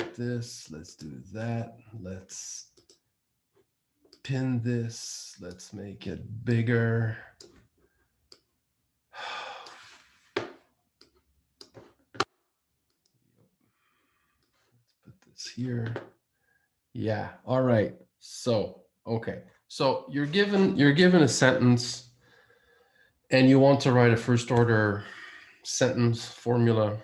select this. Let's do that. Let's pin this. Let's make it bigger. Put this here. Yeah. All right. So, okay. So you're given a sentence and you want to write a first order sentence formula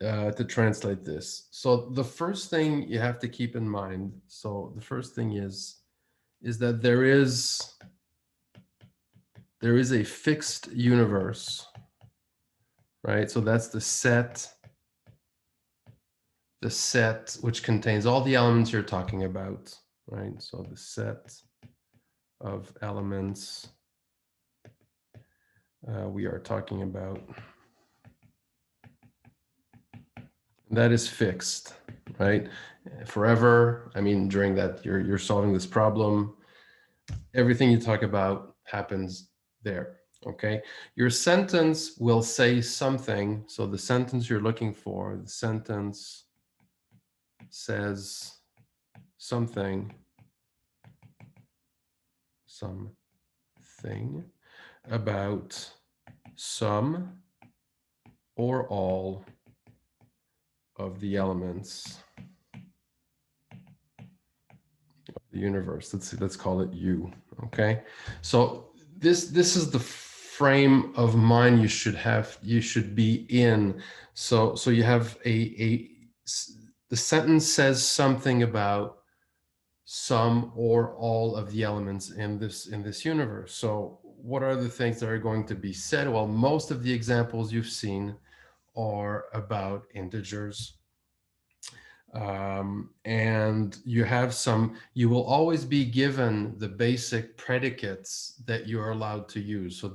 to translate this. So the first thing you have to keep in mind, so the first thing is that there is a fixed universe, right? So that's the set which contains all the elements you're talking about, right? So the set of elements we are talking about, that is fixed, right? Forever. I mean, during that you're solving this problem, everything you talk about happens there. Okay, your sentence will say something. So the sentence you're looking for, the sentence says something about some or all of the elements of the universe. Let's call it U. Okay, so this is the frame of mind you should be in. So you have the sentence says something about some or all of the elements in this universe. So what are the things that are going to be said? Well, most of the examples you've seen are about integers. And you will always be given the basic predicates that you're allowed to use. So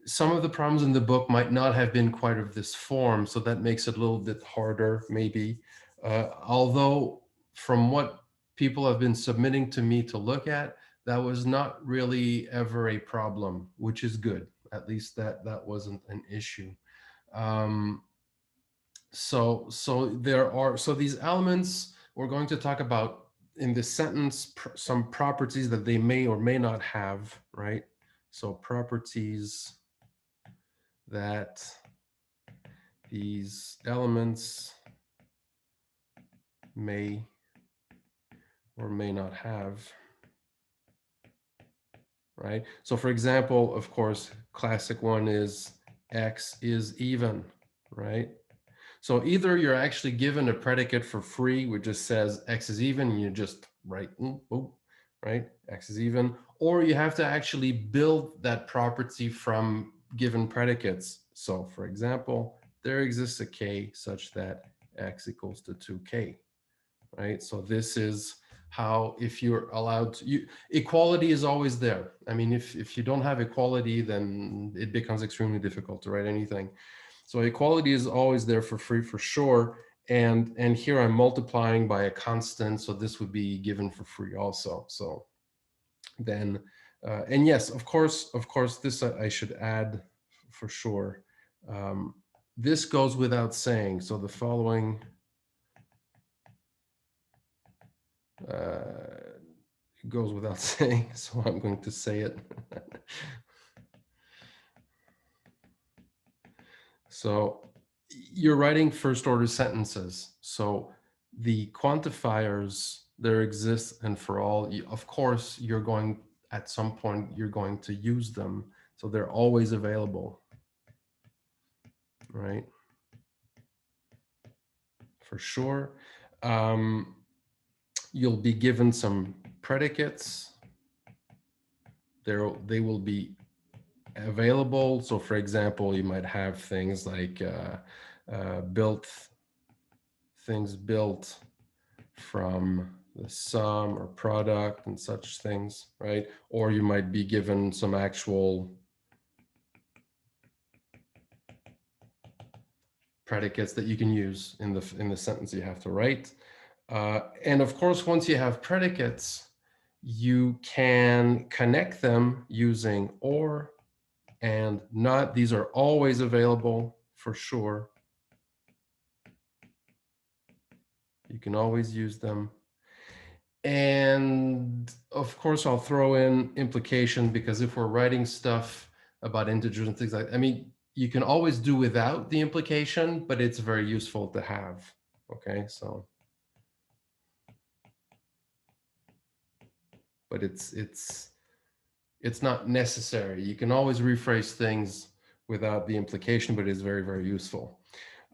some of the problems in the book might not have been quite of this form, so that makes it a little bit harder, maybe. Although from what people have been submitting to me to look at, that was not really ever a problem, which is good. At least that wasn't an issue. So these elements we're going to talk about in this sentence, some properties that they may or may not have, right? So properties that these elements may or may not have, right? So for example, of course, classic one is X is even, right? So either you're actually given a predicate for free, which just says X is even, and you just write, right? X is even, or you have to actually build that property from given predicates. So for example, there exists a K such that X equals to 2K, right? So this is how, if you're allowed to, equality is always there. I mean, if you don't have equality, then it becomes extremely difficult to write anything. So equality is always there for free, for sure. And here I'm multiplying by a constant, so this would be given for free also. So then, and yes, of course, this I should add for sure. This goes without saying. So the following goes without saying, so I'm going to say it. So you're writing first order sentences. So the quantifiers, there exist, and for all, of course, at some point, you're going to use them. So they're always available, right? For sure. You'll be given some predicates. They will be available. So for example, you might have things like things built from the sum or product and such things, right? Or you might be given some actual predicates that you can use in the sentence you have to write. And of course, once you have predicates, you can connect them using or and not. These are always available for sure. You can always use them. And of course, I'll throw in implication, because if we're writing stuff about integers and things like that, I mean, you can always do without the implication, but it's very useful to have. Okay, so, but it's not necessary. You can always rephrase things without the implication, but it's very, very useful.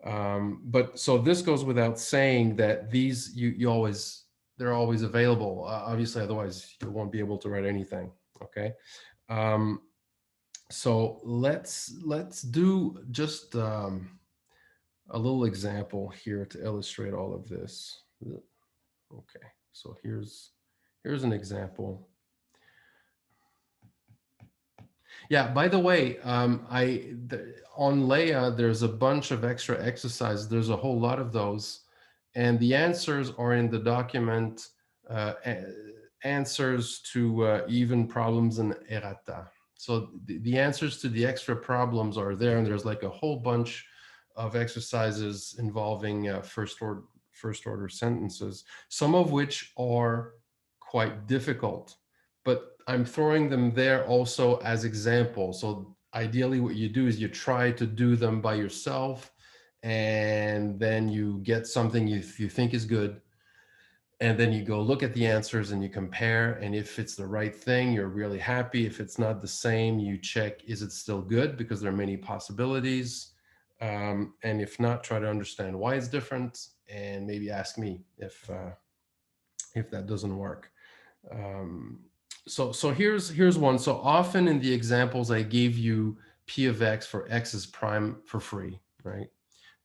But so this goes without saying that these, you always, they're always available. Obviously, otherwise you won't be able to write anything. Okay. So let's do just a little example here to illustrate all of this. Okay. So here's an example. Yeah, by the way, on Leia, there's a bunch of extra exercises. There's a whole lot of those. And the answers are in the document, answers to even problems and errata. So the answers to the extra problems are there. And there's like a whole bunch of exercises involving first order sentences, some of which are quite difficult, but I'm throwing them there also as examples. So ideally what you do is you try to do them by yourself, and then you get something you think is good, and then you go look at the answers and you compare, and if it's the right thing, you're really happy. If it's not the same, you check, is it still good? Because there are many possibilities. And if not, try to understand why it's different, and maybe ask me if that doesn't work. Um, so here's one. So often in the examples, I gave you P of X for X is prime for free, right?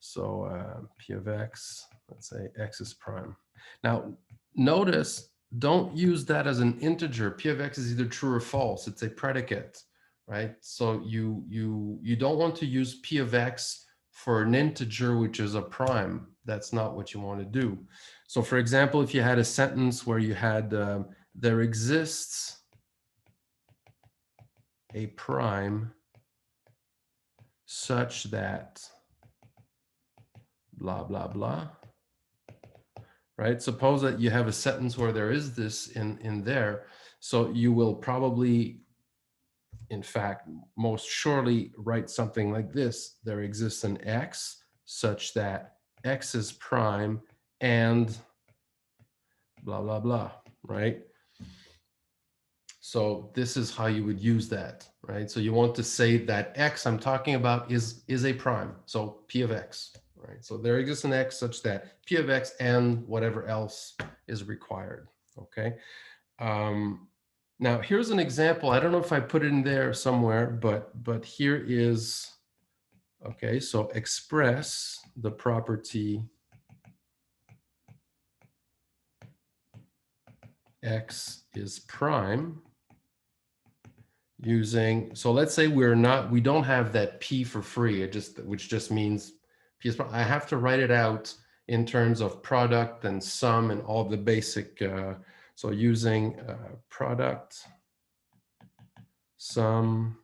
So P of X, let's say X is prime. Now, notice, don't use that as an integer. P of X is either true or false. It's a predicate, right? So you don't want to use P of X for an integer, which is a prime. That's not what you want to do. So for example, if you had a sentence where you had, there exists a prime such that blah, blah, blah, right? Suppose that you have a sentence where there is this in there. So you will probably, in fact, most surely write something like this. There exists an X such that X is prime and blah, blah, blah, right? So this is how you would use that, right? So you want to say that X I'm talking about is a prime. So P of X, right? So there exists an X such that P of X and whatever else is required, okay? Now here's an example. I don't know if I put it in there somewhere, but here is, okay, so express the property X is prime using, so let's say we don't have that P for free, which just means P is prime. I have to write it out in terms of product and sum and all the basic, so using product, sum,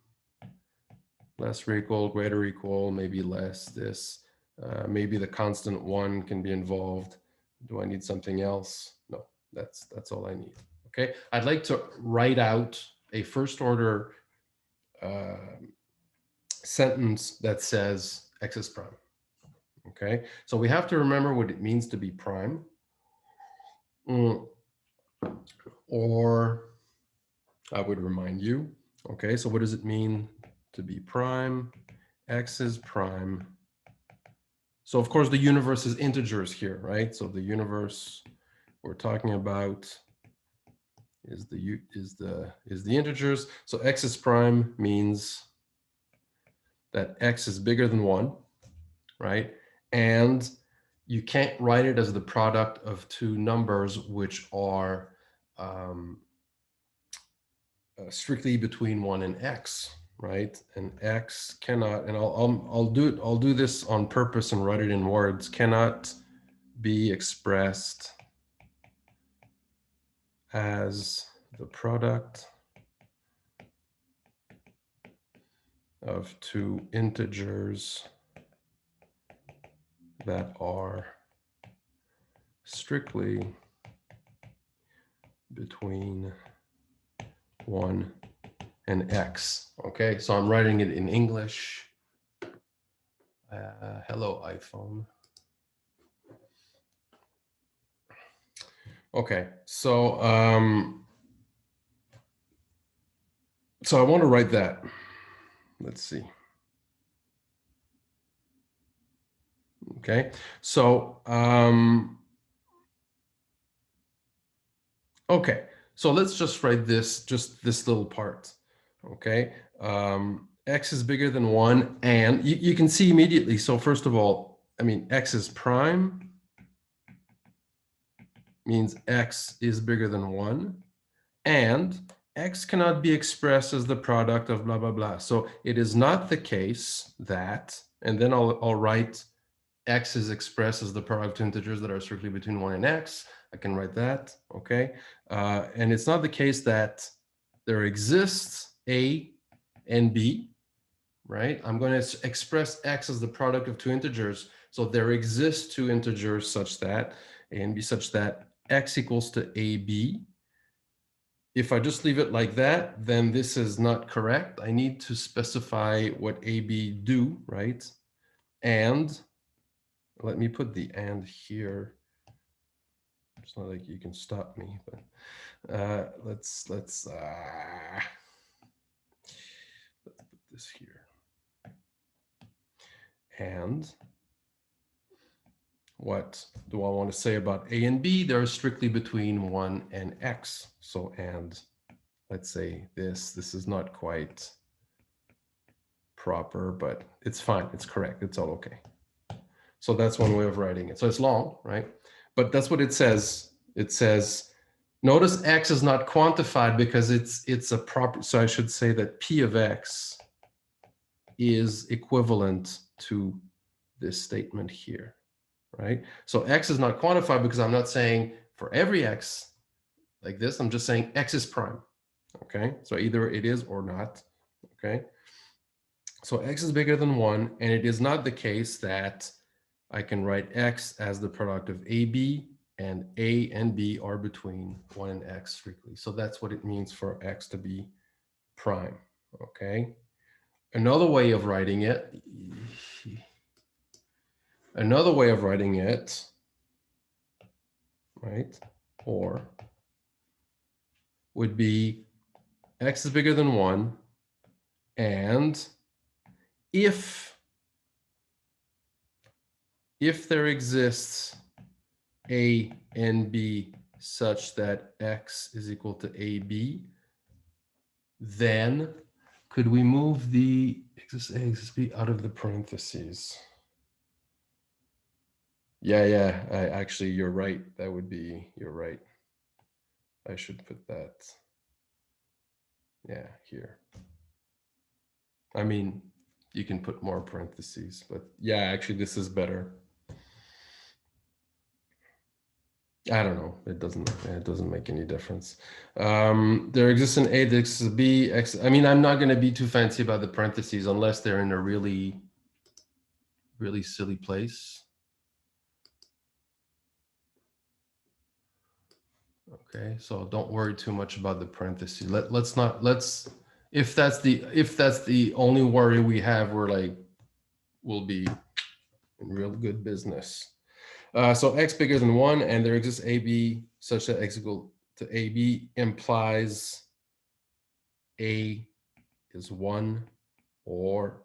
less or equal, greater or equal, maybe less, this, maybe the constant 1 can be involved. Do I need something else? No, that's all I need. Okay, I'd like to write out a first order sentence that says X is prime. Okay, so we have to remember what it means to be prime. Or I would remind you, okay, so what does it mean to be prime? X is prime. So of course the universe is integers here, right? So the universe we're talking about is the integers. So X is prime means that X is bigger than 1, right? And you can't write it as the product of two numbers which are strictly between 1 and X, right? And X cannot, and I'll do this on purpose and write it in words, cannot be expressed as the product of two integers that are strictly between 1 and x. Okay, so I'm writing it in English. Hello, iPhone. Okay, so I want to write that. Let's see. Okay, so okay, so let's just write this, just this little part. Okay, x is bigger than 1, and you can see immediately. So first of all, I mean, x is prime means x is bigger than 1, and x cannot be expressed as the product of blah, blah, blah. So it is not the case that, and then I'll write x is expressed as the product of integers that are strictly between 1 and x. I can write that, okay? And it's not the case that there exists a and b, right? I'm going to express x as the product of two integers. So there exists two integers such that a and b such that x equals to ab. If I just leave it like that, then this is not correct. I need to specify what ab do, right? And let me put the and here. It's not like you can stop me, but let's put this here. And what do I want to say about a and b? They're strictly between 1 and x. So, and let's say this is not quite proper, but it's fine. It's correct. It's all okay. So that's one way of writing it. So it's long, right? But that's what it says. It says, notice x is not quantified because it's a proper, so I should say that p of x is equivalent to this statement here, right? So x is not quantified because I'm not saying for every x like this, I'm just saying x is prime, okay? So either it is or not, okay? So x is bigger than 1, and it is not the case that I can write x as the product of AB, and A and B are between 1 and x strictly. So that's what it means for x to be prime, okay? Another way of writing it, right, or would be x is bigger than 1, and if there exists A and B such that x is equal to AB, then could we move the exists A, exists B out of the parentheses? Yeah, I actually, you're right. That would be, you're right. I should put that, yeah, here. I mean, you can put more parentheses, but yeah, actually this is better. I don't know. It doesn't make any difference. There exists an A, there exists a B, X. I mean, I'm not going to be too fancy about the parentheses unless they're in a really, really silly place. Okay, so don't worry too much about the parentheses. Let's if that's the only worry we have, we'll be in real good business. So x bigger than 1, and there exists AB such that x equal to AB implies A is 1 or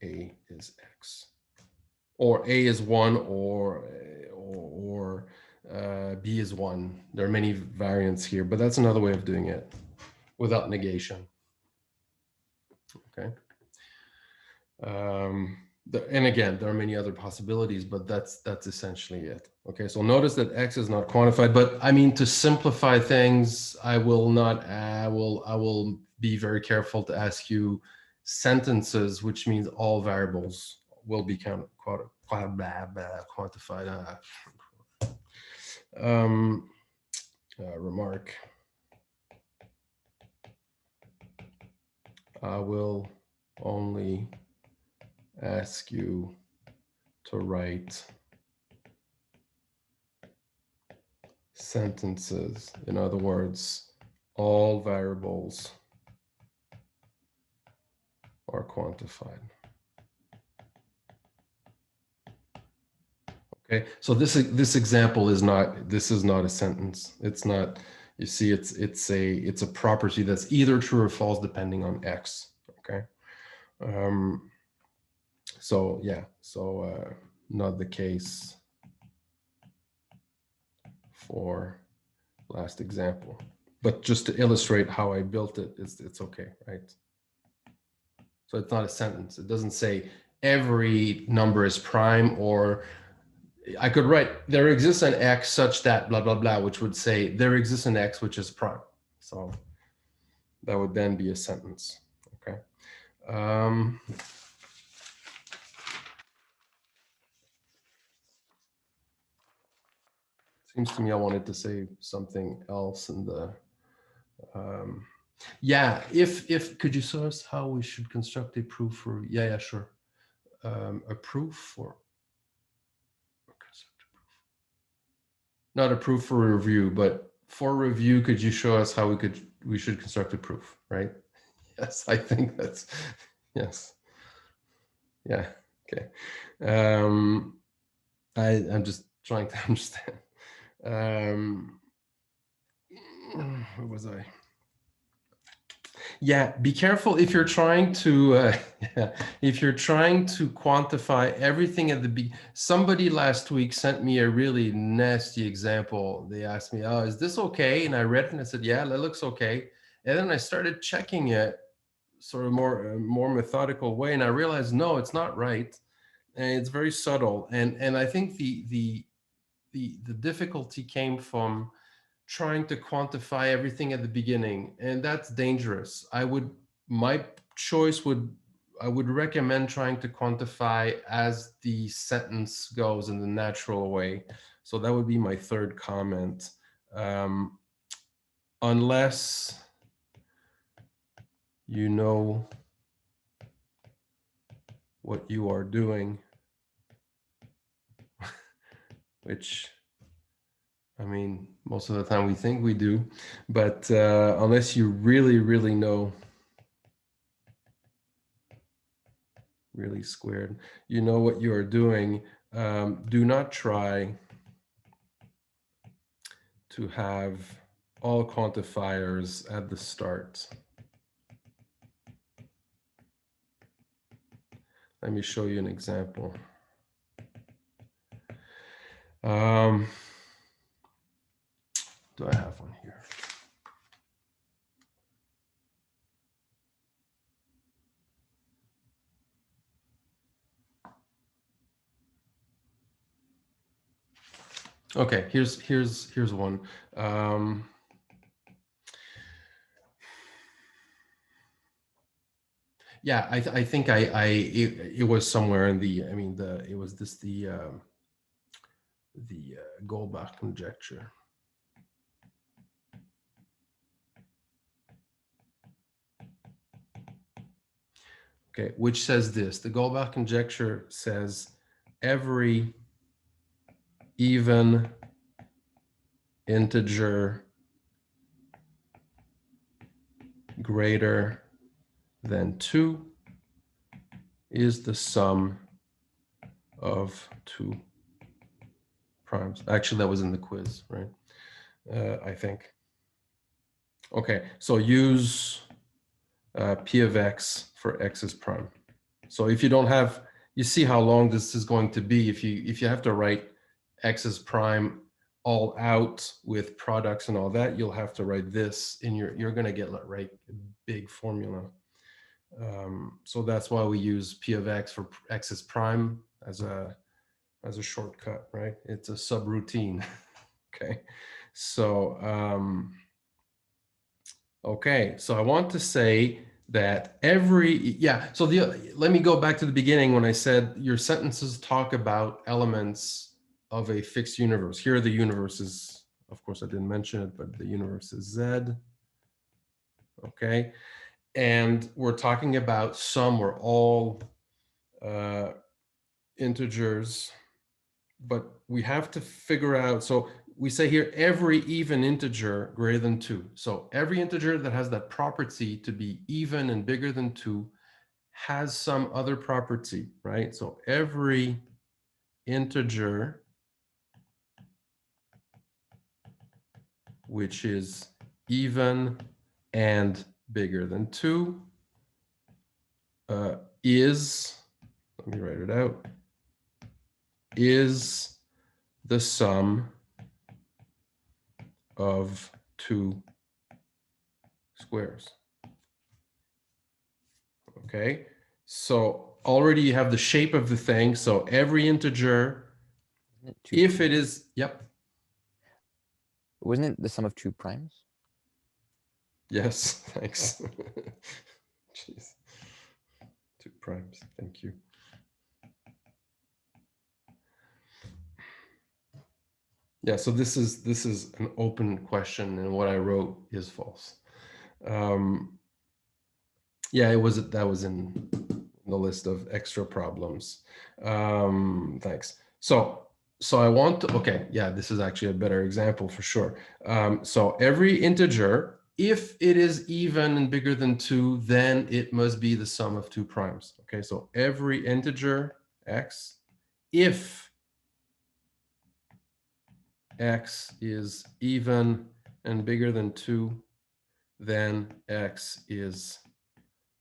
A is x, or A is 1 or B is 1. There are many variants here, but that's another way of doing it without negation. Okay. And again, there are many other possibilities, but that's essentially it. Okay, so notice that x is not quantified, but I mean, to simplify things, I will be very careful to ask you sentences, which means all variables will be quantified. Remark. I will only ask you to write sentences. In other words, all variables are quantified. Okay, so this example is not, this is not a sentence. It's not, you see, it's a property that's either true or false depending on X. Okay. So yeah, so not the case for last example, but just to illustrate how I built it, it's okay, right? So it's not a sentence. It doesn't say every number is prime, or I could write there exists an X such that blah, blah, blah, which would say there exists an X which is prime. So that would then be a sentence. Okay. Seems to me I wanted to say something else in the, yeah, if could you show us how we should construct a proof for, yeah, sure. A proof for, not a proof for review, but for review, could you show us how we should construct a proof, right? Yes, I think that's, yes. Yeah, okay. I'm just trying to understand. Where was I? Yeah, be careful if you're trying to if you're trying to quantify everything at the somebody last week sent me a really nasty example. They asked me, "Oh, is this okay?" And I read it and I said, "Yeah, that looks okay." And then I started checking it sort of more methodical way, and I realized, no, it's not right, and it's very subtle. And I think the difficulty came from trying to quantify everything at the beginning, and that's dangerous. My choice would, I would recommend trying to quantify as the sentence goes in the natural way. So that would be my third comment. Unless you know what you are doing, which, I mean, most of the time we think we do, but unless you really, really know, really squared, you know what you are doing, do not try to have all quantifiers at the start. Let me show you an example. Do I have one here? Okay, here's one. Yeah, I think it was somewhere in the, I mean, it was this the Goldbach conjecture. Okay, which says this: the Goldbach conjecture says every even integer greater than 2 is the sum of 2 primes. Actually, that was in the quiz, right? I think. Okay, so use P of X for X's prime. So if you don't have, you see how long this is going to be if you have to write X's prime all out with products and all that, you'll have to write this in your, you're going to get right a big formula. So that's why we use P of X for X's prime as a shortcut, right? It's a subroutine. Okay, so okay, so I want to say that every, yeah, so let me go back to the beginning when I said your sentences talk about elements of a fixed universe. Here the universe is, of course I didn't mention it, but the universe is Z. Okay, and we're talking about some or all integers, but we have to figure out, so we say here every even integer greater than 2. So every integer that has that property to be even and bigger than 2 has some other property, right? So every integer which is even and bigger than 2 is, let me write it out, is the sum of 2 squares. Okay, so already you have the shape of the thing. So every integer, if it is, yep. Wasn't it the sum of 2 primes? Yes, thanks. Jeez. 2 primes, thank you. Yeah, so this is an open question, and what I wrote is false. Yeah, that was in the list of extra problems. Thanks. So I want to, okay, yeah, this is actually a better example for sure. So every integer, if it is even and bigger than 2, then it must be the sum of 2 primes. Okay, so every integer x, if x is even and bigger than 2, then x is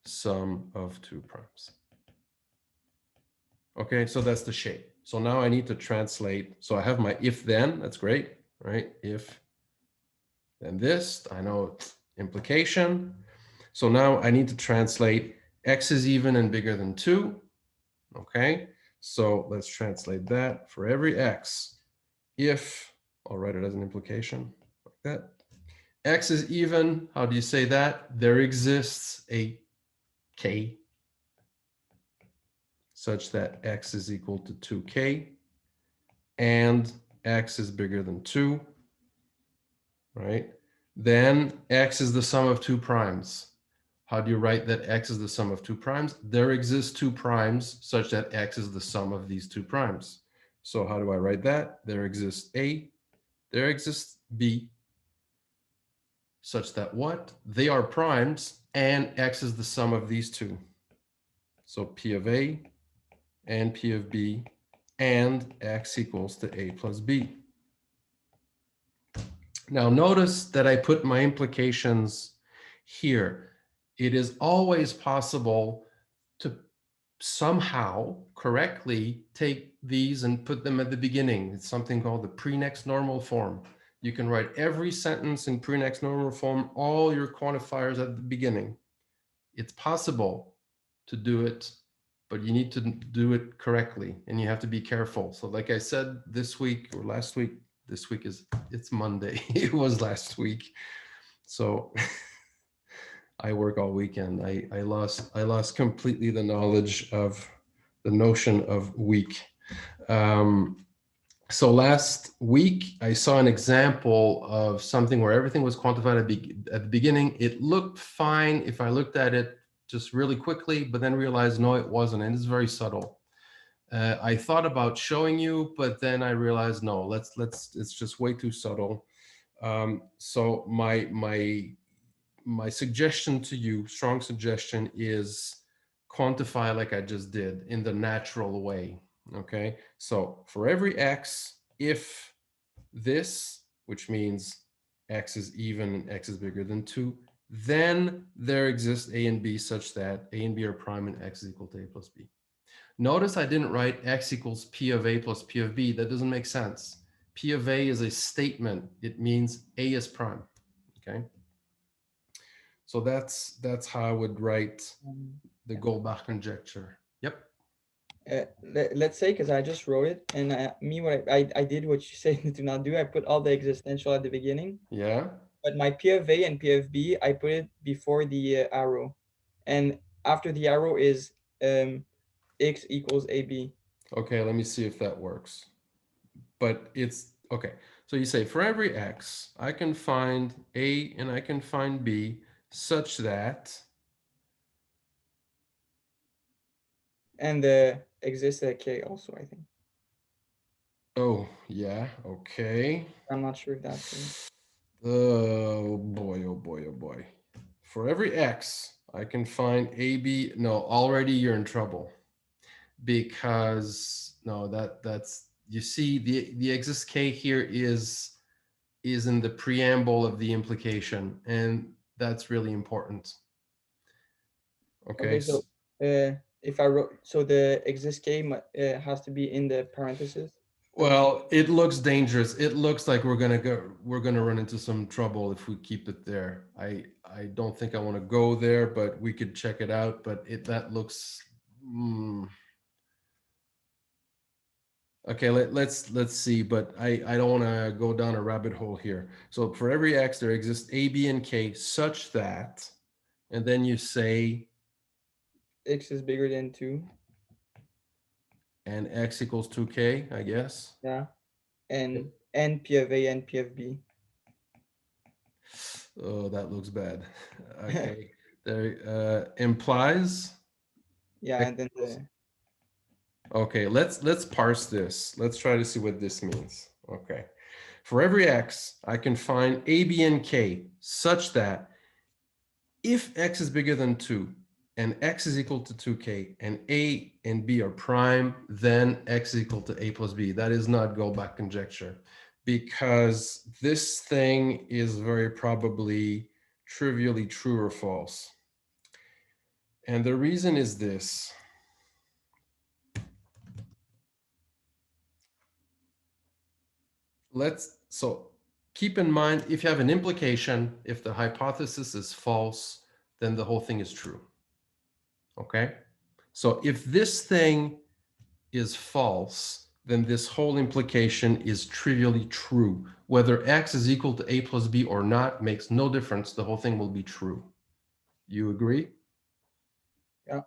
sum of 2 primes. Okay, so that's the shape. So now I need to translate. So I have my if then, that's great, right? If then this, I know implication. So now I need to translate x is even and bigger than 2. Okay, so let's translate that for every x. If, I'll write it as an implication like that. X is even, how do you say that? There exists a k such that x is equal to 2k and x is bigger than 2, right? Then x is the sum of 2 primes. How do you write that x is the sum of 2 primes? There exists 2 primes such that x is the sum of these 2 primes. So how do I write that? There exists A, there exists B, such that what? They are primes and x is the sum of these two. So P of A and P of B and x equals to A plus B. Now notice that I put my implications here. It is always possible to somehow correctly take these and put them at the beginning. It's something called the pre-next normal form. You can write every sentence in pre-next normal form, all your quantifiers at the beginning. It's possible to do it, but you need to do it correctly and you have to be careful. So like I said, this week or last week, this week it's Monday. It was last week. So I work all weekend. I lost completely the knowledge of the notion of week. So last week I saw an example of something where everything was quantified at the beginning. It looked fine if I looked at it just really quickly, but then realized no, it wasn't, and it's very subtle. I thought about showing you, but then I realized no, it's just way too subtle. So my suggestion to you, strong suggestion, is quantify like I just did in the natural way. Okay, so for every x, if this, which means x is even and x is bigger than 2, then there exists a and b such that a and b are prime and x is equal to a plus b. Notice I didn't write x equals p of a plus p of b. That doesn't make sense. P of a is a statement. It means a is prime. Okay. So that's how I would write the Goldbach conjecture. Yep. Let's say, because I just wrote it, and what I did what you said to not do. I put all the existential at the beginning, Yeah. but my P of A and P of B, I put it before the arrow, and after the arrow is x equals AB. Okay, let me see if that works. But it's okay. So you say for every x, I can find A and I can find B such that And exists a k also, I think. Oh, yeah, okay. I'm not sure if that's correct. Oh boy, oh boy, oh boy. For every x, I can find AB. No, already you're in trouble. Because no, that's you see the exists k here is in the preamble of the implication, and that's really important. Okay. Okay, so if I wrote, so the exist k has to be in the parentheses. Well, it looks dangerous. It looks like we're gonna run into some trouble if we keep it there. I don't think I want to go there, but we could check it out. But that looks okay. Let's see. But I don't want to go down a rabbit hole here. So for every x, there exists a, b, and k such that, and then you say X is bigger than 2. and x equals 2k, I guess. Yeah. And P of A and P of B. Oh, that looks bad. Okay. There implies. Yeah, and then the Okay, let's parse this. Let's try to see what this means. Okay. For every x, I can find a, b, and k such that if x is bigger than 2 and x is equal to 2k and a and b are prime, then x is equal to a plus b. That is not Goldbach conjecture, because this thing is very probably trivially true or false. And the reason is this. So keep in mind, if you have an implication, if the hypothesis is false, then the whole thing is true. Okay? So if this thing is false, then this whole implication is trivially true. Whether x is equal to a plus b or not makes no difference. The whole thing will be true. You agree? Yeah.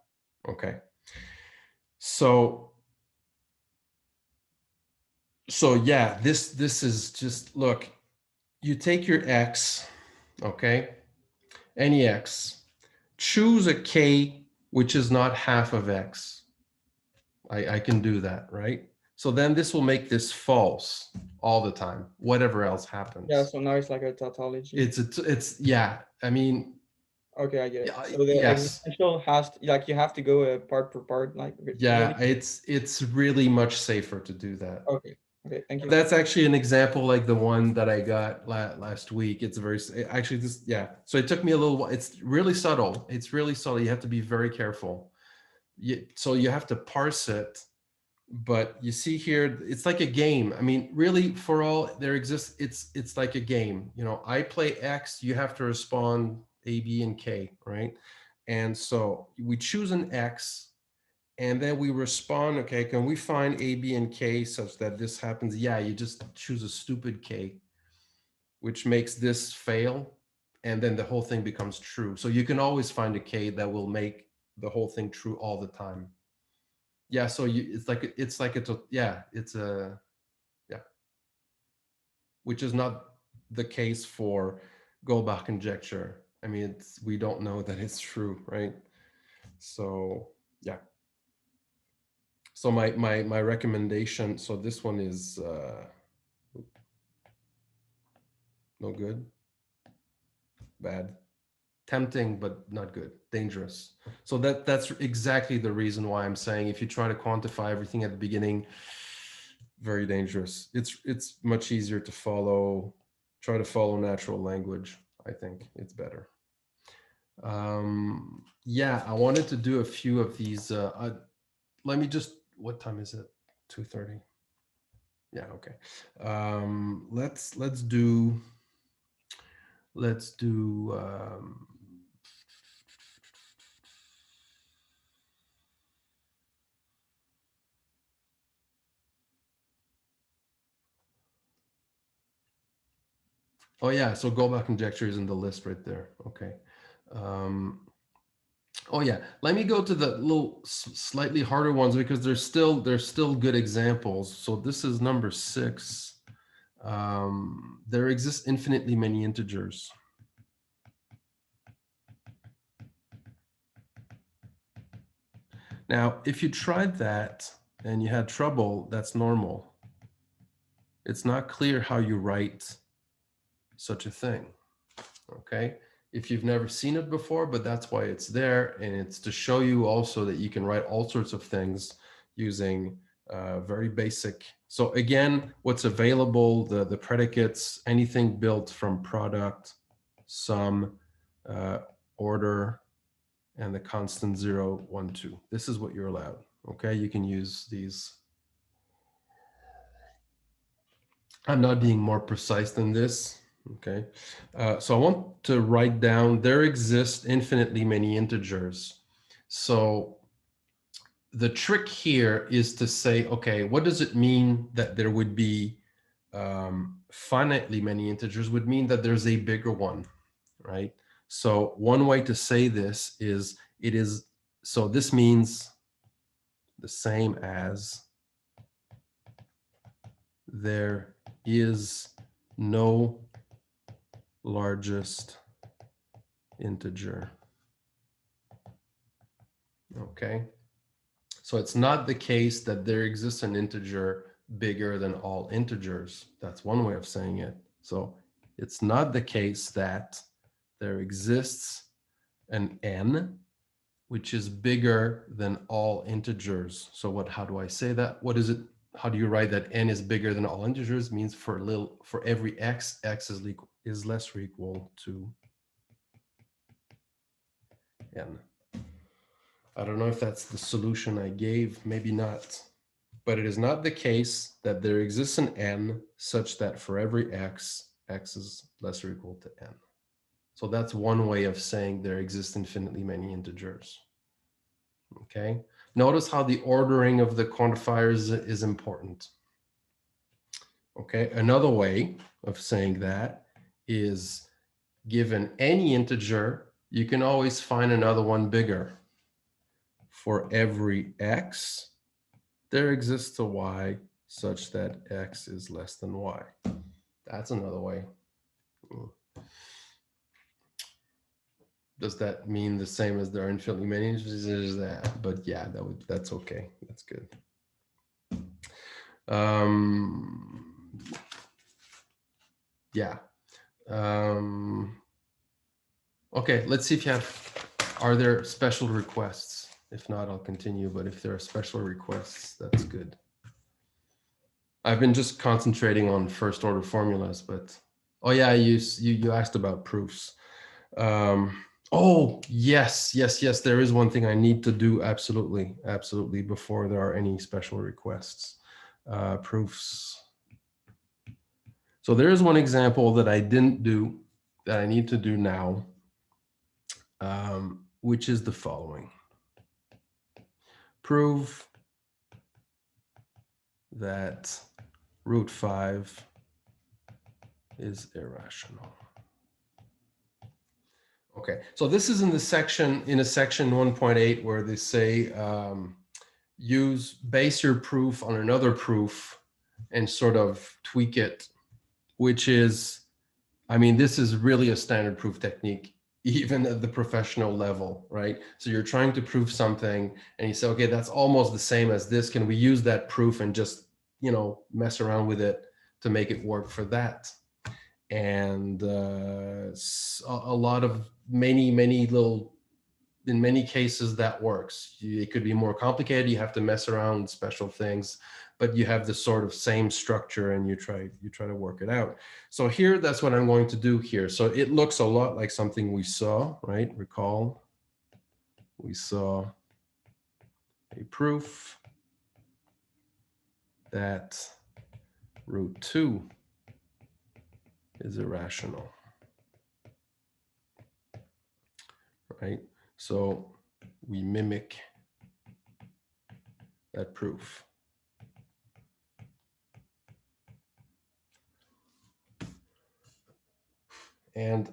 Okay. So yeah, this is just, look, you take your x, okay, any x, choose a k which is not half of x. I can do that, right? So then this will make this false all the time, whatever else happens. Yeah, so now it's like a tautology. It's yeah, I mean, Okay, I get it. yeah, So the yes, existential has to, like, you have to go part per part, like yeah, really. it's really much safer to do that. Okay, okay, thank you. That's actually an example like the one that I got last week. It's very, actually this, yeah. So it took me a little while. It's really subtle. It's really subtle. You have to be very careful. So you have to parse it. But you see here, it's like a game. I mean, really, for all there exists, it's like a game. You know, I play X, you have to respond A, B, and K, right? And so we choose an X, and then we respond, okay, can we find A, B, and K such that this happens? Yeah, you just choose a stupid K, which makes this fail, and then the whole thing becomes true. So you can always find a K that will make the whole thing true all the time. Yeah, so it's like yeah, it's a, yeah, which is not the case for Goldbach conjecture. I mean, we don't know that it's true, right? So yeah. So my recommendation. So this one is no good, bad, tempting but not good, dangerous. So that's exactly the reason why I'm saying if you try to quantify everything at the beginning, very dangerous. It's much easier to try to follow natural language. I think it's better. Yeah, I wanted to do a few of these. Let me just, what time is it? 2:30. Yeah, okay. Let's do oh yeah, so Goldbach conjecture is in the list right there. Okay. Oh yeah, let me go to the little slightly harder ones because there's still good examples. So this is number 6. There exist infinitely many integers. Now, if you tried that and you had trouble, that's normal. It's not clear how you write such a thing, okay? If you've never seen it before, but that's why it's there. And it's to show you also that you can write all sorts of things using very basic. So again, what's available, the predicates, anything built from product, sum, order, and the constant 0, 1, 2. This is what you're allowed, okay? You can use these. I'm not being more precise than this, okay? So I want to write down, there exist infinitely many integers. So the trick here is to say, okay, what does it mean that there would be finitely many integers? Would mean that there's a bigger one, right? So one way to say this is, it is, so this means the same as there is no largest integer. Okay, so it's not the case that there exists an integer bigger than all integers. That's one way of saying it. So it's not the case that there exists an n which is bigger than all integers. So what, how do I say that? What is it? How do you write that n is bigger than all integers? Means for every x, x is less or equal to n. I don't know if that's the solution I gave, maybe not. But it is not the case that there exists an n such that for every x, x is less or equal to n. So that's one way of saying there exist infinitely many integers. Okay, notice how the ordering of the quantifiers is important. Okay, another way of saying that is, given any integer, you can always find another one bigger. For every x, there exists a y such that x is less than y. That's another way. Does that mean the same as there are infinitely many integers? But yeah, that's okay. That's good. Yeah. Okay, let's see if you have, are there special requests? If not, I'll continue, but if there are special requests, that's good. I've been just concentrating on first order formulas, but, oh yeah, you asked about proofs. Oh, yes, there is one thing I need to do, absolutely, before there are any special requests. Proofs. So there is one example that I didn't do that I need to do now, which is the following. Prove that root 5 is irrational. Okay, so this is in a section 1.8 where they say base your proof on another proof and sort of tweak it, which is, I mean, this is really a standard proof technique, even at the professional level, right? So you're trying to prove something and you say, okay, that's almost the same as this. Can we use that proof and just, mess around with it to make it work for that? And a lot of many little, in many cases that works. It could be more complicated. You have to mess around with special things, but you have the sort of same structure and you try to work it out. So here, that's what I'm going to do here. So it looks a lot like something we saw, right? Recall, we saw a proof that root 2 is irrational, right? So we mimic that proof. And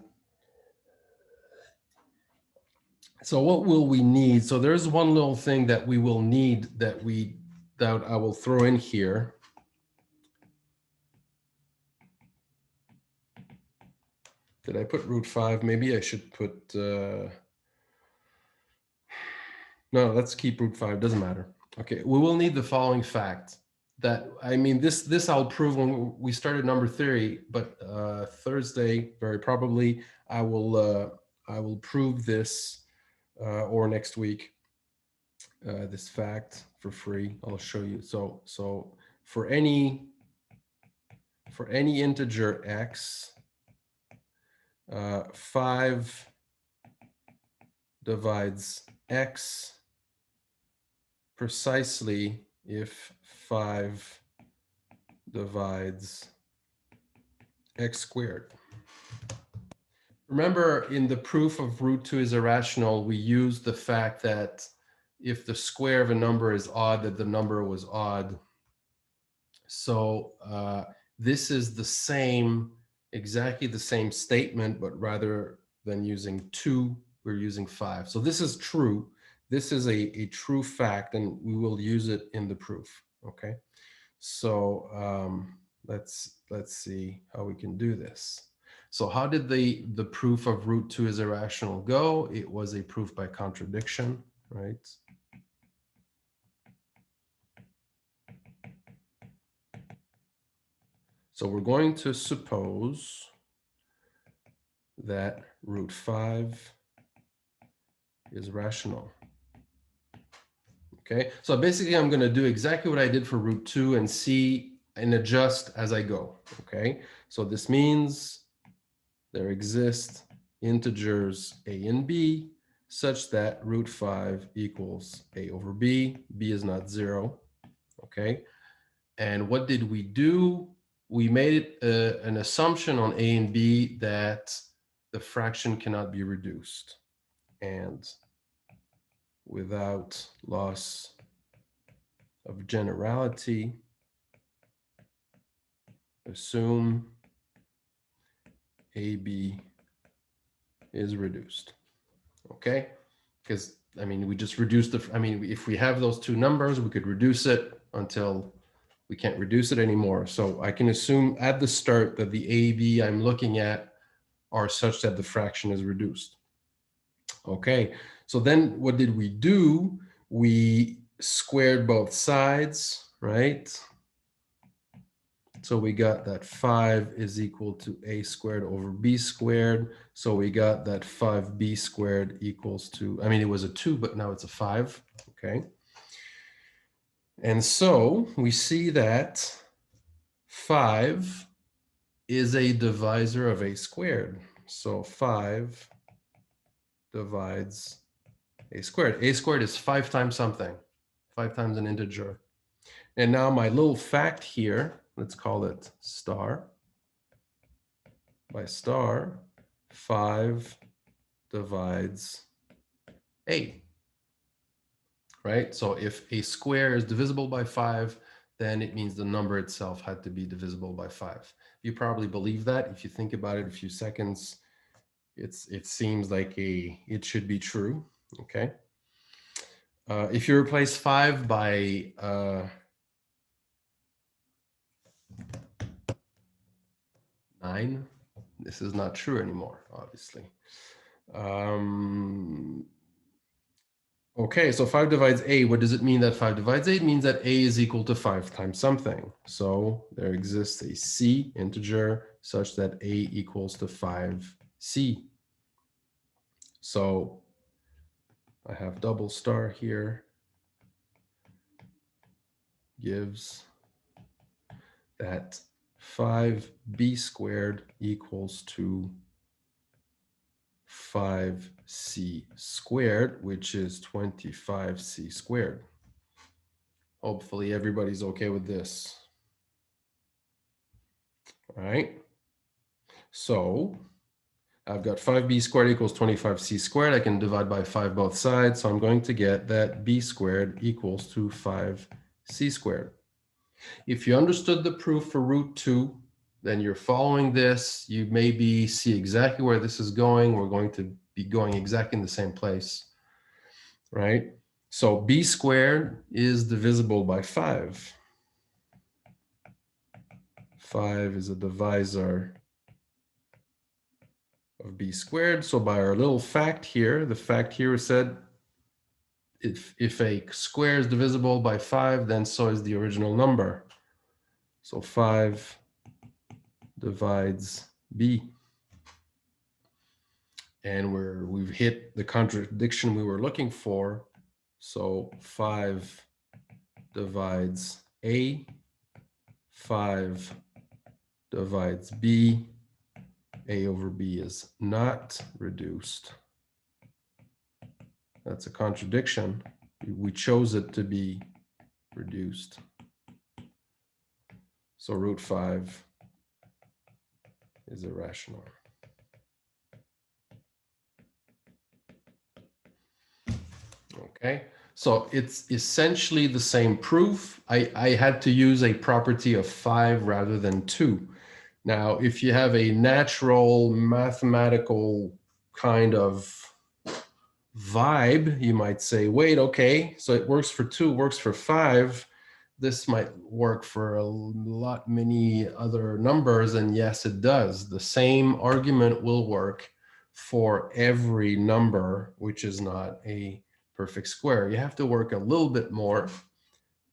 so what will we need? So there's one little thing that we will need that I will throw in here. Did I put root 5? Maybe I should put, No, let's keep root 5, doesn't matter. Okay, we will need the following fact. That, I mean, this I'll prove when we started number theory, but Thursday, very probably, I will prove this, or next week, this fact for free. I'll show you. So for any integer x, 5 divides x precisely if 5 divides x squared. Remember, in the proof of root 2 is irrational, we used the fact that if the square of a number is odd, that the number was odd. So this is the same, exactly the same statement, but rather than using 2, we're using 5. So this is true. This is a true fact, and we will use it in the proof. Okay. So let's see how we can do this. So how did the proof of root 2 is irrational go? It was a proof by contradiction, right? So we're going to suppose that root 5 is rational. Okay, so basically I'm going to do exactly what I did for root 2 and see and adjust as I go. Okay, so this means there exist integers a and b such that root 5 equals a over b. B is not 0. Okay, and what did we do? We made an assumption on a and b that the fraction cannot be reduced. And without loss of generality, assume AB is reduced. Okay, because I mean, we just reduced the, I mean, if we have those two numbers, we could reduce it until we can't reduce it anymore. So I can assume at the start that the AB I'm looking at are such that the fraction is reduced. Okay, so then what did we do? We squared both sides, right? So we got that 5 is equal to a squared over b squared. So we got that 5b squared equals to, I mean, it was a 2, but now it's a 5. Okay. And so we see that 5 is a divisor of a squared. So 5 divides a squared. A squared is 5 times something, 5 times an integer. And now my little fact here, let's call it star. By star, 5 divides a, right? So if a square is divisible by 5, then it means the number itself had to be divisible by 5. You probably believe that. If you think about it a few seconds, it seems like it should be true, okay? If you replace 5 by 9, this is not true anymore, obviously. Okay, so 5 divides a. What does it mean that 5 divides a? It means that a is equal to 5 times something. So there exists a c integer such that a equals to 5c. So I have double star here, gives that 5b squared equals to 5c squared, which is 25c squared. Hopefully everybody's okay with this. All right. So I've got 5b squared equals 25c squared. I can divide by 5 both sides. So I'm going to get that b squared equals to 5c squared. If you understood the proof for root 2, then you're following this. You maybe see exactly where this is going. We're going to be going exactly in the same place, right? So b squared is divisible by 5. 5 is a divisor of b squared. So by our little fact here, the fact here said if a square is divisible by 5, then so is the original number. So 5 divides b. And we've hit the contradiction we were looking for. So 5 divides a, 5 divides b, a over b is not reduced. That's a contradiction. We chose it to be reduced. So root 5 is irrational. Okay, so it's essentially the same proof. I had to use a property of 5 rather than 2. Now, if you have a natural mathematical kind of vibe, you might say, wait, okay, so it works for 2, works for 5. This might work for a lot, many other numbers. And yes, it does. The same argument will work for every number, which is not a perfect square. You have to work a little bit more,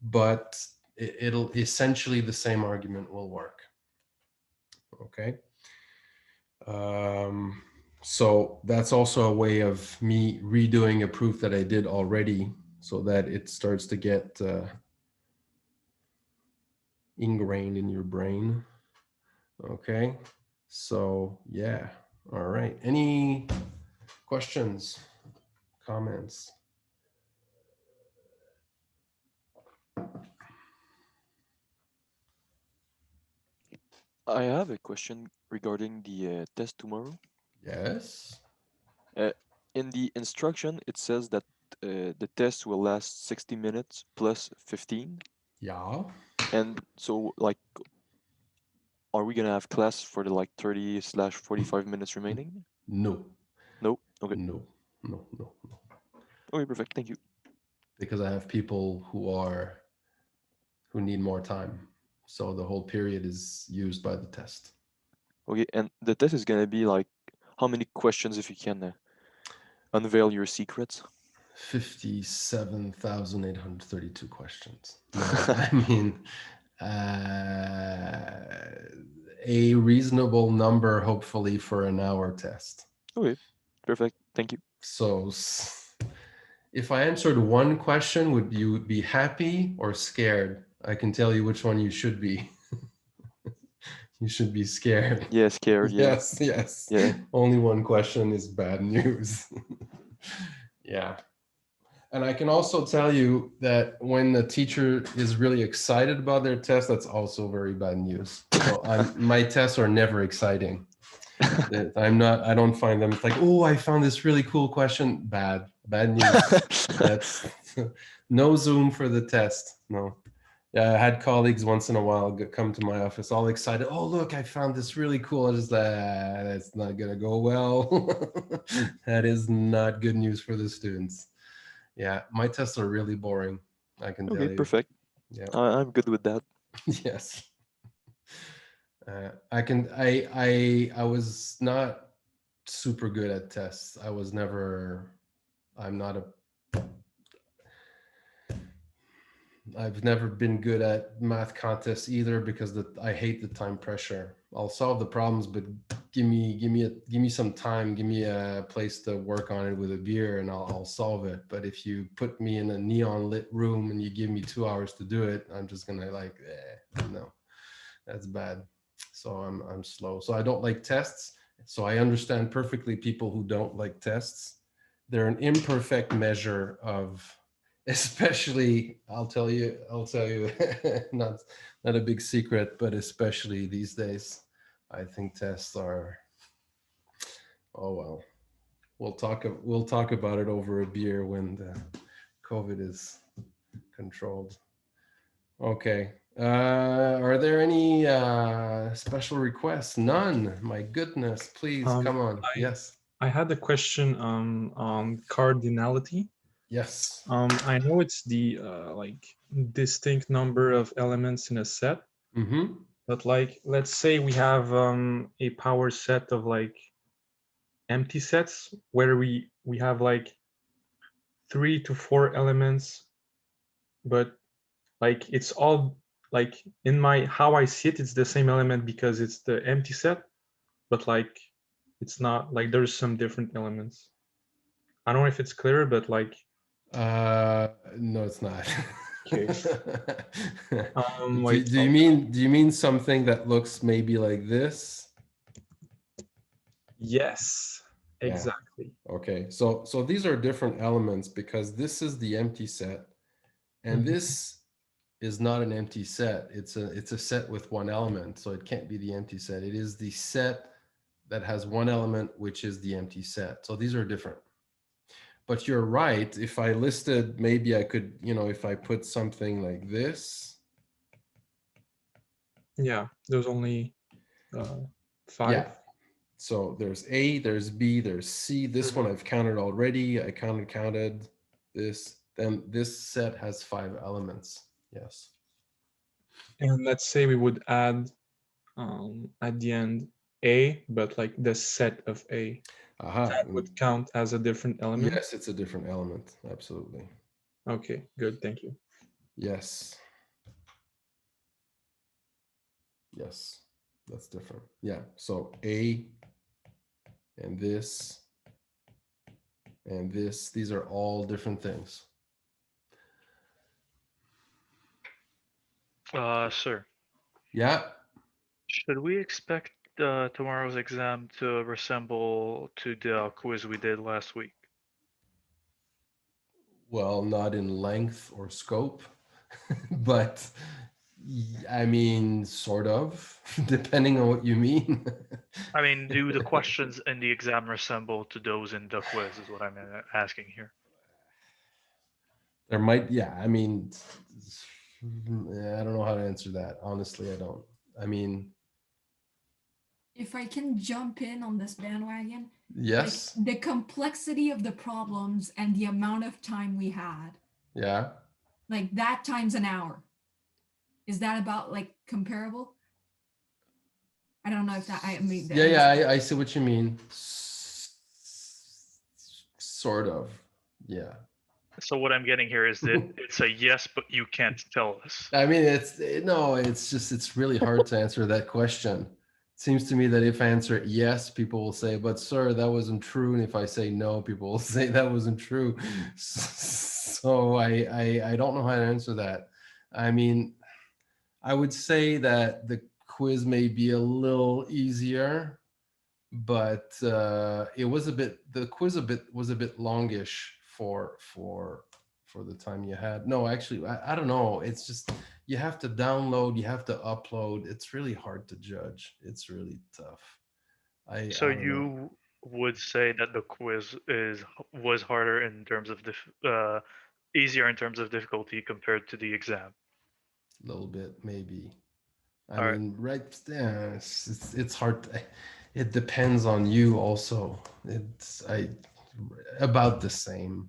but it'll essentially the same argument will work. Okay. So that's also a way of me redoing a proof that I did already so that it starts to get ingrained in your brain. Okay, so yeah, all right. Any questions, comments? I have a question regarding the test tomorrow. Yes. In the instruction, it says that the test will last 60 minutes plus 15. Yeah. And so, like, are we gonna have class for the like 30/45 minutes remaining? No. No. Okay. No. Okay, perfect. Thank you. Because I have people who need more time. So the whole period is used by the test. Okay, and the test is gonna be like how many questions, if you can unveil your secrets? 57,832 questions. No, I mean, a reasonable number, hopefully, for an hour test. Okay, perfect. Thank you. So if I answered one question, would you be happy or scared? I can tell you which one you should be. You should be scared. Yeah, scared. Yeah. Yes. Yeah. Only one question is bad news. Yeah. And I can also tell you that when the teacher is really excited about their test, that's also very bad news. So my tests are never exciting. I don't find them like, oh, I found this really cool question. Bad news. That's no Zoom for the test. No. Yeah, I had colleagues once in a while come to my office all excited. Oh, look, I found this really cool. I just that's not gonna go well. That is not good news for the students. Yeah, my tests are really boring. I can tell Okay, you. perfect. Yeah. I'm good with that. Yes. I was not super good at tests. I've never been good at math contests either because I hate the time pressure. I'll solve the problems, but give me some time, give me a place to work on it with a beer, and I'll solve it. But if you put me in a neon lit room and you give me 2 hours to do it, I'm just gonna no, that's bad. So I'm slow. So I don't like tests. So I understand perfectly people who don't like tests. They're an imperfect measure of, especially, I'll tell you, not a big secret, but especially these days, I think tests are, oh well, we'll talk about it over a beer when the COVID is controlled. Okay. Are there any special requests? None. My goodness, please come on. Yes. I had a question on cardinality. Yes. I know it's the like distinct number of elements in a set, but like let's say we have a power set of like empty sets where we have like 3 to 4 elements, but like it's all like in my how I see it, it's the same element because it's the empty set, but like it's not like there's some different elements. I don't know if it's clear, but like No, it's not. Okay. Do wait, you mean something that looks maybe like this? yes, Yeah. exactly. Okay, so these are different elements because this is the empty set, and Mhm. this is not an empty set. It's a set with one element, so it can't be the empty set. It is the set that has one element, which is the empty set. So these are different. But you're right. If I listed, maybe I could, if I put something like this. Yeah, there's only 5. Yeah. So there's A, there's B, there's C. This one I've counted already. I counted this. Then this set has 5 elements. Yes. And let's say we would add at the end A, but like the set of A. Aha. That would count as a different element. Yes, it's a different element. Absolutely. Okay, good. Thank you. Yes. Yes, that's different. Yeah. So A and this and this, these are all different things. Sir, Yeah. should we expect tomorrow's exam to resemble to the quiz we did last week? Well, not in length or scope, but I mean, sort of, depending on what you mean. I mean, do the questions in the exam resemble to those in the quiz is what I'm asking here. There might, yeah, I mean, I don't know how to answer that. Honestly, I don't. I mean, If I can jump in on this bandwagon, yes, like the complexity of the problems and the amount of time we had, yeah. like that times an hour. Is that about like comparable? I don't know if that I mean. Yeah, I see what you mean. Sort of, yeah. So what I'm getting here is that it's a yes, but you can't tell us. I mean, it's really hard to answer that question. It seems to me that if I answer yes, people will say, but sir, that wasn't true. And if I say no, people will say that wasn't true. So I don't know how to answer that. I mean, I would say that the quiz may be a little easier, but the quiz was a bit longish for the time you had. No, actually, I don't know. It's just you have to download, you have to upload. It's really hard to judge. It's really tough. So I don't know. you would say that the quiz was harder in terms of easier in terms of difficulty compared to the exam. A little bit, maybe. All right. I mean, right? Yeah, it's hard. It depends on you also. It's about the same.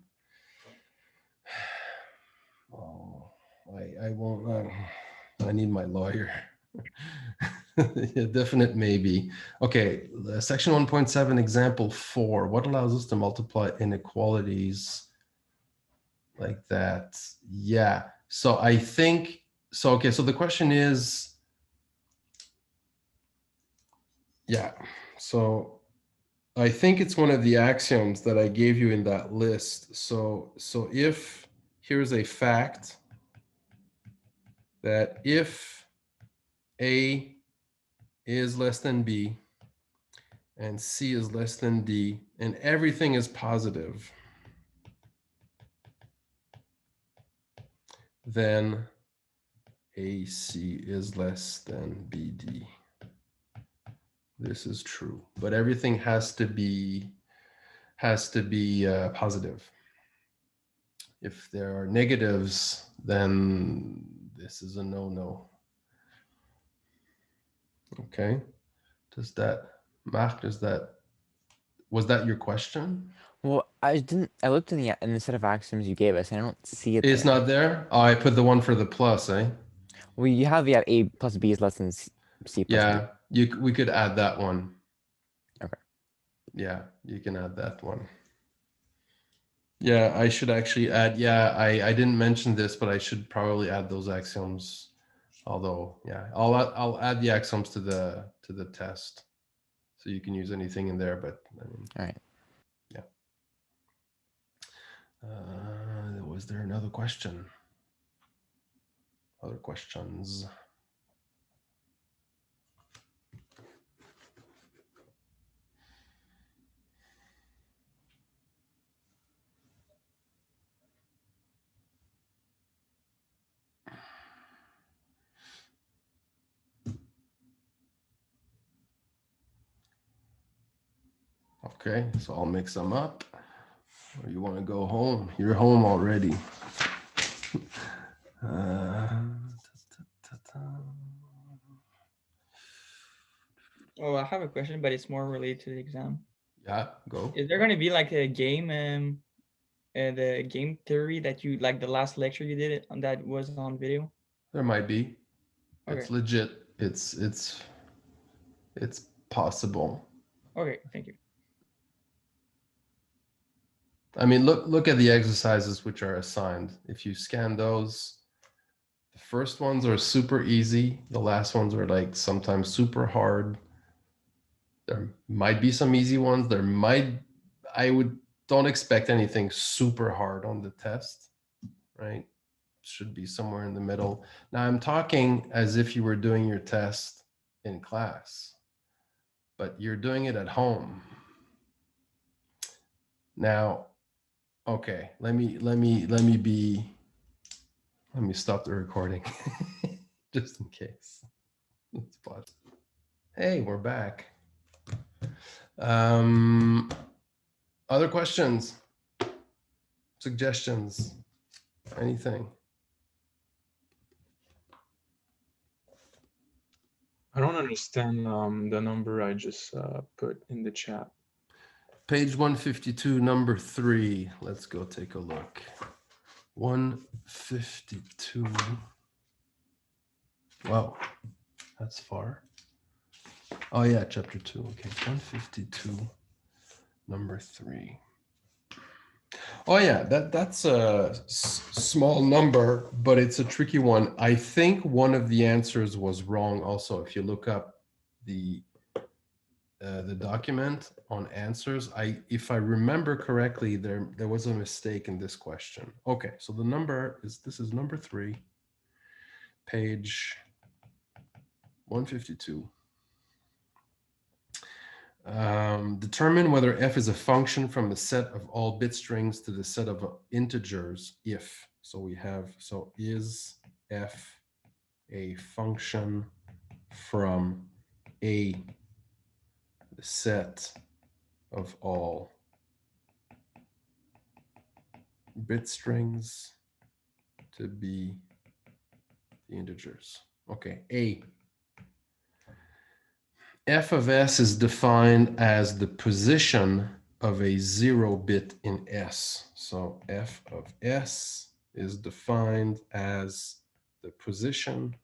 Oh, I won't. I need my lawyer. Yeah, definite maybe. Okay, section 1.7, example 4. What allows us to multiply inequalities like that? Yeah. So I think so. Okay. So the question is, yeah. So I think it's one of the axioms that I gave you in that list. So if here's a fact that if A is less than B and C is less than D and everything is positive, then AC is less than BD. This is true, but everything has to be positive. If there are negatives, then this is a no-no. Okay. Marc, was that your question? Well, I looked in the set of axioms you gave us, and I don't see it. It's not there? Oh, I put the one for the plus, eh? Well, you have A plus B is less than C plus Yeah, D. we could add that one. Okay. Yeah, you can add that one. Yeah, I should actually add, yeah, I didn't mention this, but I should probably add those axioms. Although, yeah, I'll add the axioms to the test. So you can use anything in there, but I mean, All right. yeah. Was there another question? Other questions? Okay, so I'll mix them up. Or you want to go home? You're home already. Oh, I have a question, but it's more related to the exam. Yeah, go. Is there going to be like a game, the game theory that you like the last lecture you did it on that was on video? There might be. Okay. It's legit. It's possible. Okay, thank you. I mean, look at the exercises which are assigned. If you scan those, the first ones are super easy. The last ones are like sometimes super hard. There might be some easy ones. Don't expect anything super hard on the test, right? Should be somewhere in the middle. Now I'm talking as if you were doing your test in class, but you're doing it at home. Now, okay, let me stop the recording just in case. Let's pause. Hey, we're back. Other questions, suggestions, anything? I don't understand the number I just put in the chat. Page 152, number 3. Let's go take a look. 152. Wow, that's far. Oh yeah, chapter 2. Okay, 152, number 3. Oh yeah, that's a small number, but it's a tricky one. I think one of the answers was wrong also. If you look up the document on answers, if I remember correctly, there was a mistake in this question. Okay, so the number is, this is number 3, page 152. Determine whether f is a function from the set of all bit strings to the set of integers if. So we have, so is f a function from a set of all bit strings to be the integers. Okay, A. F of S is defined as the position of a 0 bit in S. So F of S is defined as the position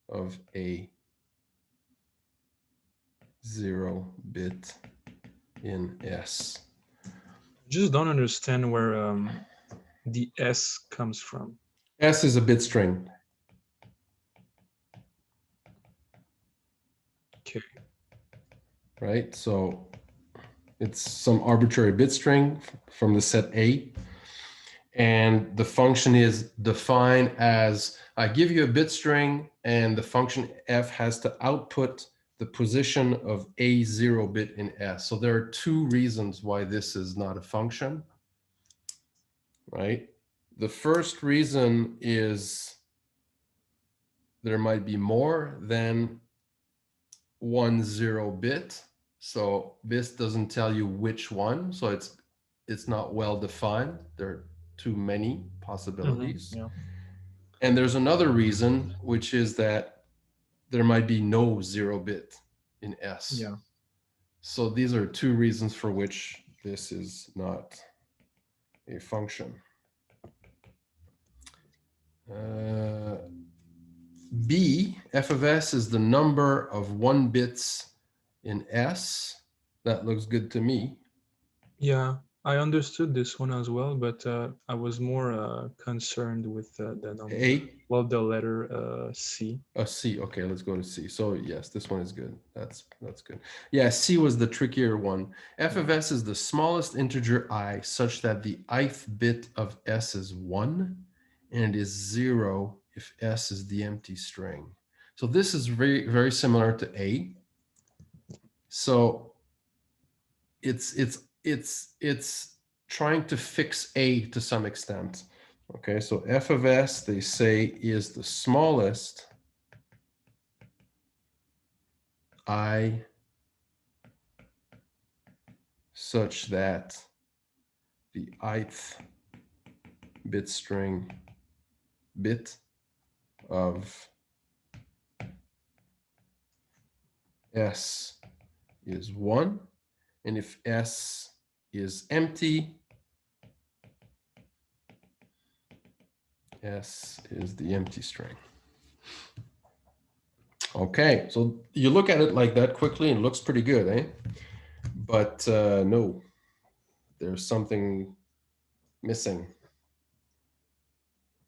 of a 0 bit in S. I just don't understand where the S comes from. S is a bit string. Okay. Right, so it's some arbitrary bit string from the set A. And the function is defined as, I give you a bit string and the function f has to output the position of a 0 bit in S. So there are 2 reasons why this is not a function, right? The first reason is there might be more than 1 0 bit. So this doesn't tell you which one. So it's not well defined. There are too many possibilities. Yeah. And there's another reason, which is that there might be no 0 bit in S. Yeah. So these are 2 reasons for which this is not a function. B, f of S is the number of 1 bits in S. That looks good to me. Yeah, I understood this one as well, but I was more concerned with the number. Well, the letter C. C. Okay, let's go to C. So yes, this one is good. That's good. Yeah, C was the trickier one. F of S is the smallest integer I such that the ith bit of S is 1 and is 0 if S is the empty string. So this is very, very similar to A. So it's trying to fix A to some extent. Okay, so F of S, they say, is the smallest I such that the ith bit string bit of S is 1. And if S is empty, S is the empty string. Okay, so you look at it like that quickly and it looks pretty good, eh? But no, there's something missing,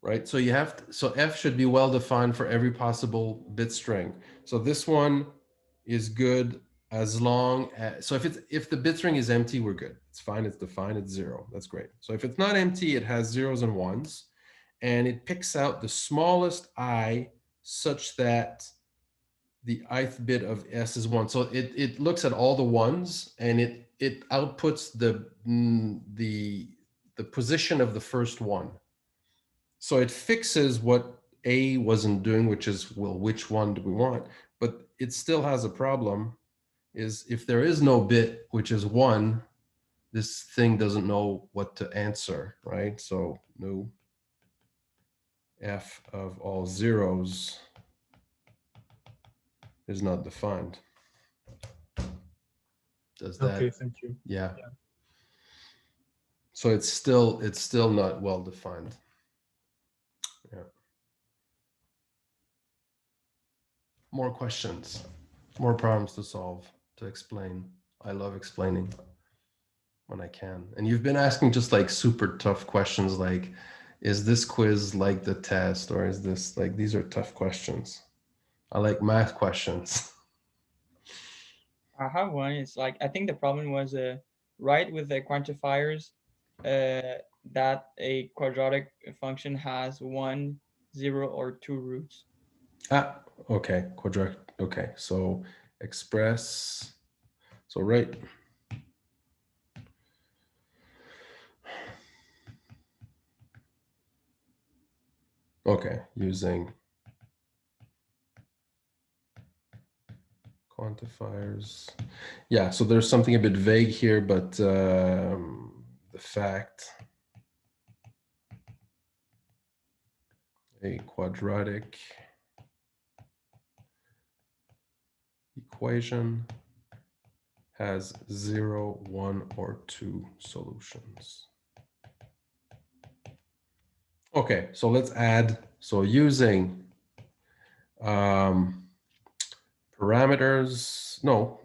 right? So you have to, so F should be well defined for every possible bit string. So this one is good as long as, so if the bit string is empty, we're good. It's fine, it's defined, it's 0. That's great. So if it's not empty, it has 0s and 1s, and it picks out the smallest I such that the ith bit of S is 1. So it looks at all the 1s and it outputs the position of the first one. So it fixes what A wasn't doing, which is, well, which one do we want? But it still has a problem, is if there is no bit, which is 1, this thing doesn't know what to answer, right? So no F of all 0s is not defined. Does that? Okay, thank you. Yeah. So it's still not well defined. Yeah. More questions, more problems to solve, to explain. I love explaining when I can. And you've been asking just like super tough questions, like, is this quiz like the test, or is this like, these are tough questions. I like math questions. I have one. It's like, I think the problem was right with the quantifiers, that a quadratic function has 1, 0, or 2 roots. Ah, okay, quadratic. Okay, so express. So right. Okay, using quantifiers. Yeah, so there's something a bit vague here, but the fact a quadratic equation has 0, 1, or 2 solutions. Okay, so let's add, so using parameters, no,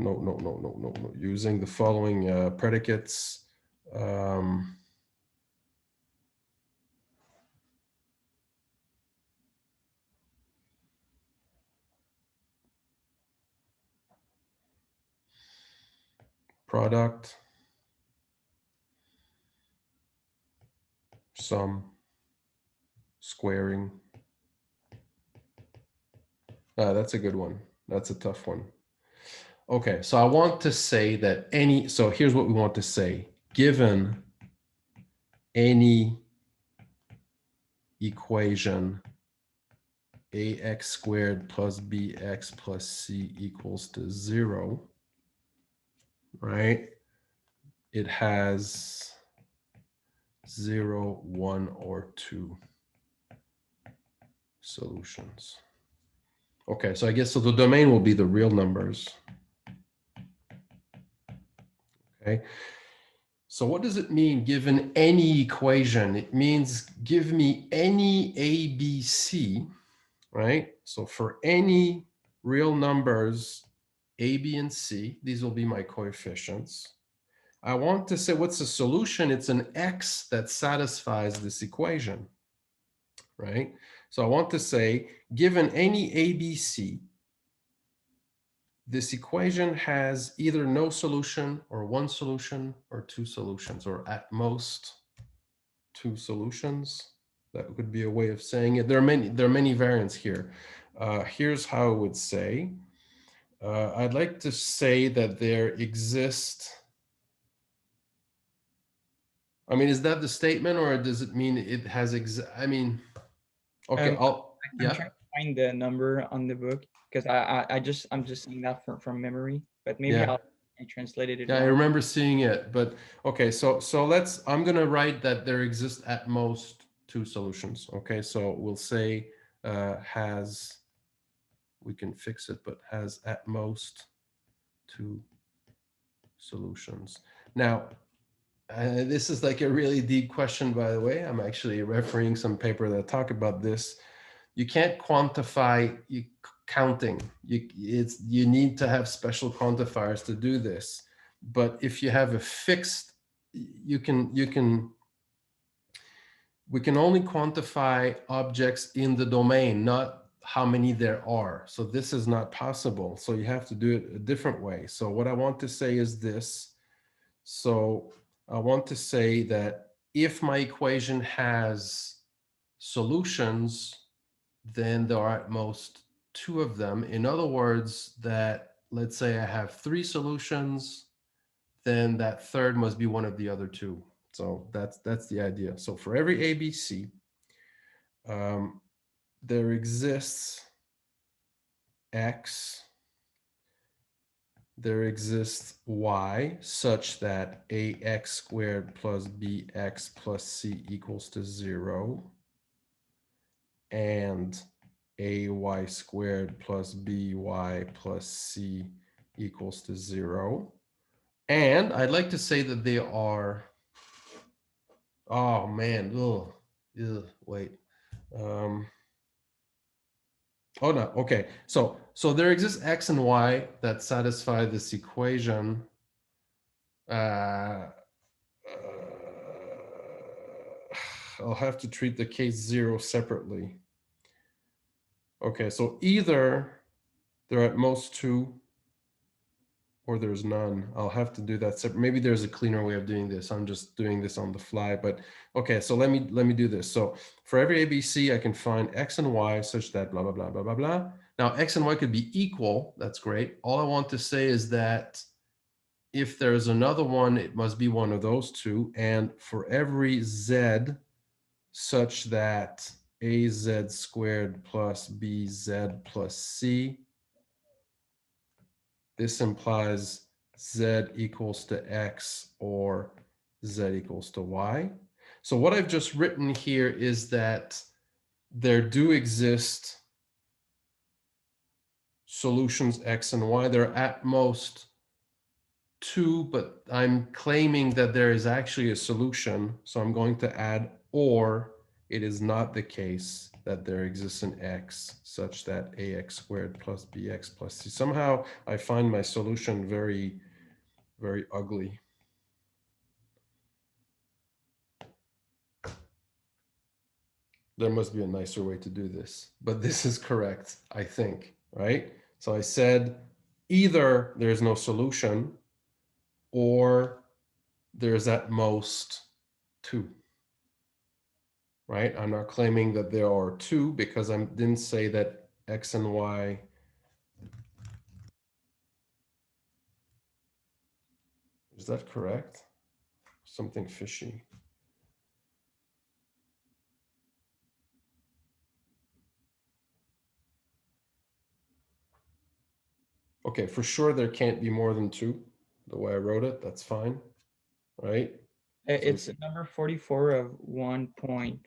using the following predicates. Product, sum, squaring. That's a good one. That's a tough one. Okay, so I want to say that any, so here's what we want to say. Given any equation ax squared plus bx plus c equals to 0, right? It has 0, 1, or 2 solutions. Okay, so I guess, so the domain will be the real numbers. Okay, so what does it mean given any equation? It means give me any ABC, right? So for any real numbers, A, B, and C, these will be my coefficients. I want to say what's the solution? It's an x that satisfies this equation, right? So I want to say, given any ABC, this equation has either no solution or one solution or two solutions, or at most two solutions. That would be a way of saying it. There are many variants here. Here's how I would say. I'd like to say that there exist. I mean, is that the statement, or does it mean it has I mean, okay, I'm yeah. trying to find the number on the book because I'm just saying that from memory, but maybe Yeah. I translated it Yeah, I wrong. remember seeing it, but okay, so I'm gonna write that there exist at most two solutions. Okay, so we'll say has, we can fix it, but has at most two solutions. Now, this is like a really deep question, by the way. I'm actually referring some paper that talk about this. You can't quantify counting. You need to have special quantifiers to do this. But if you have a fixed, we can only quantify objects in the domain, not how many there are. So this is not possible. So you have to do it a different way. So what I want to say is this. So I want to say that if my equation has solutions, then there are at most two of them. In other words, that let's say I have three solutions, then that third must be one of the other two. So that's the idea. So for every ABC, there exists X, there exists Y such that AX squared plus BX plus C equals to 0, and AY squared plus BY plus C equals to 0. And I'd like to say that they are, oh man, wait. Oh no, okay. So there exists X and Y that satisfy this equation. I'll have to treat the case 0 separately. Okay, so either there are at most two or there's none. I'll have to do that separate. Maybe there's a cleaner way of doing this. I'm just doing this on the fly, but okay, so let me do this. So for every ABC, I can find X and Y such that blah, blah, blah, blah, blah, blah. Now X and Y could be equal. That's great. All I want to say is that if there's another one, it must be one of those two. And for every Z such that AZ squared plus BZ plus C, this implies Z equals to X or Z equals to Y. So what I've just written here is that there do exist solutions X and Y. There are at most two, but I'm claiming that there is actually a solution. So I'm going to add, or it is not the case that there exists an X such that AX squared plus BX plus C. Somehow I find my solution very, very ugly. There must be a nicer way to do this, but this is correct, I think, right? So I said either there's no solution or there's at most two, right? I'm not claiming that there are two because I didn't say that X and Y. Is that correct? Something fishy. Okay, for sure there can't be more than two. The way I wrote it, that's fine, right? It's number 44 of 1.5,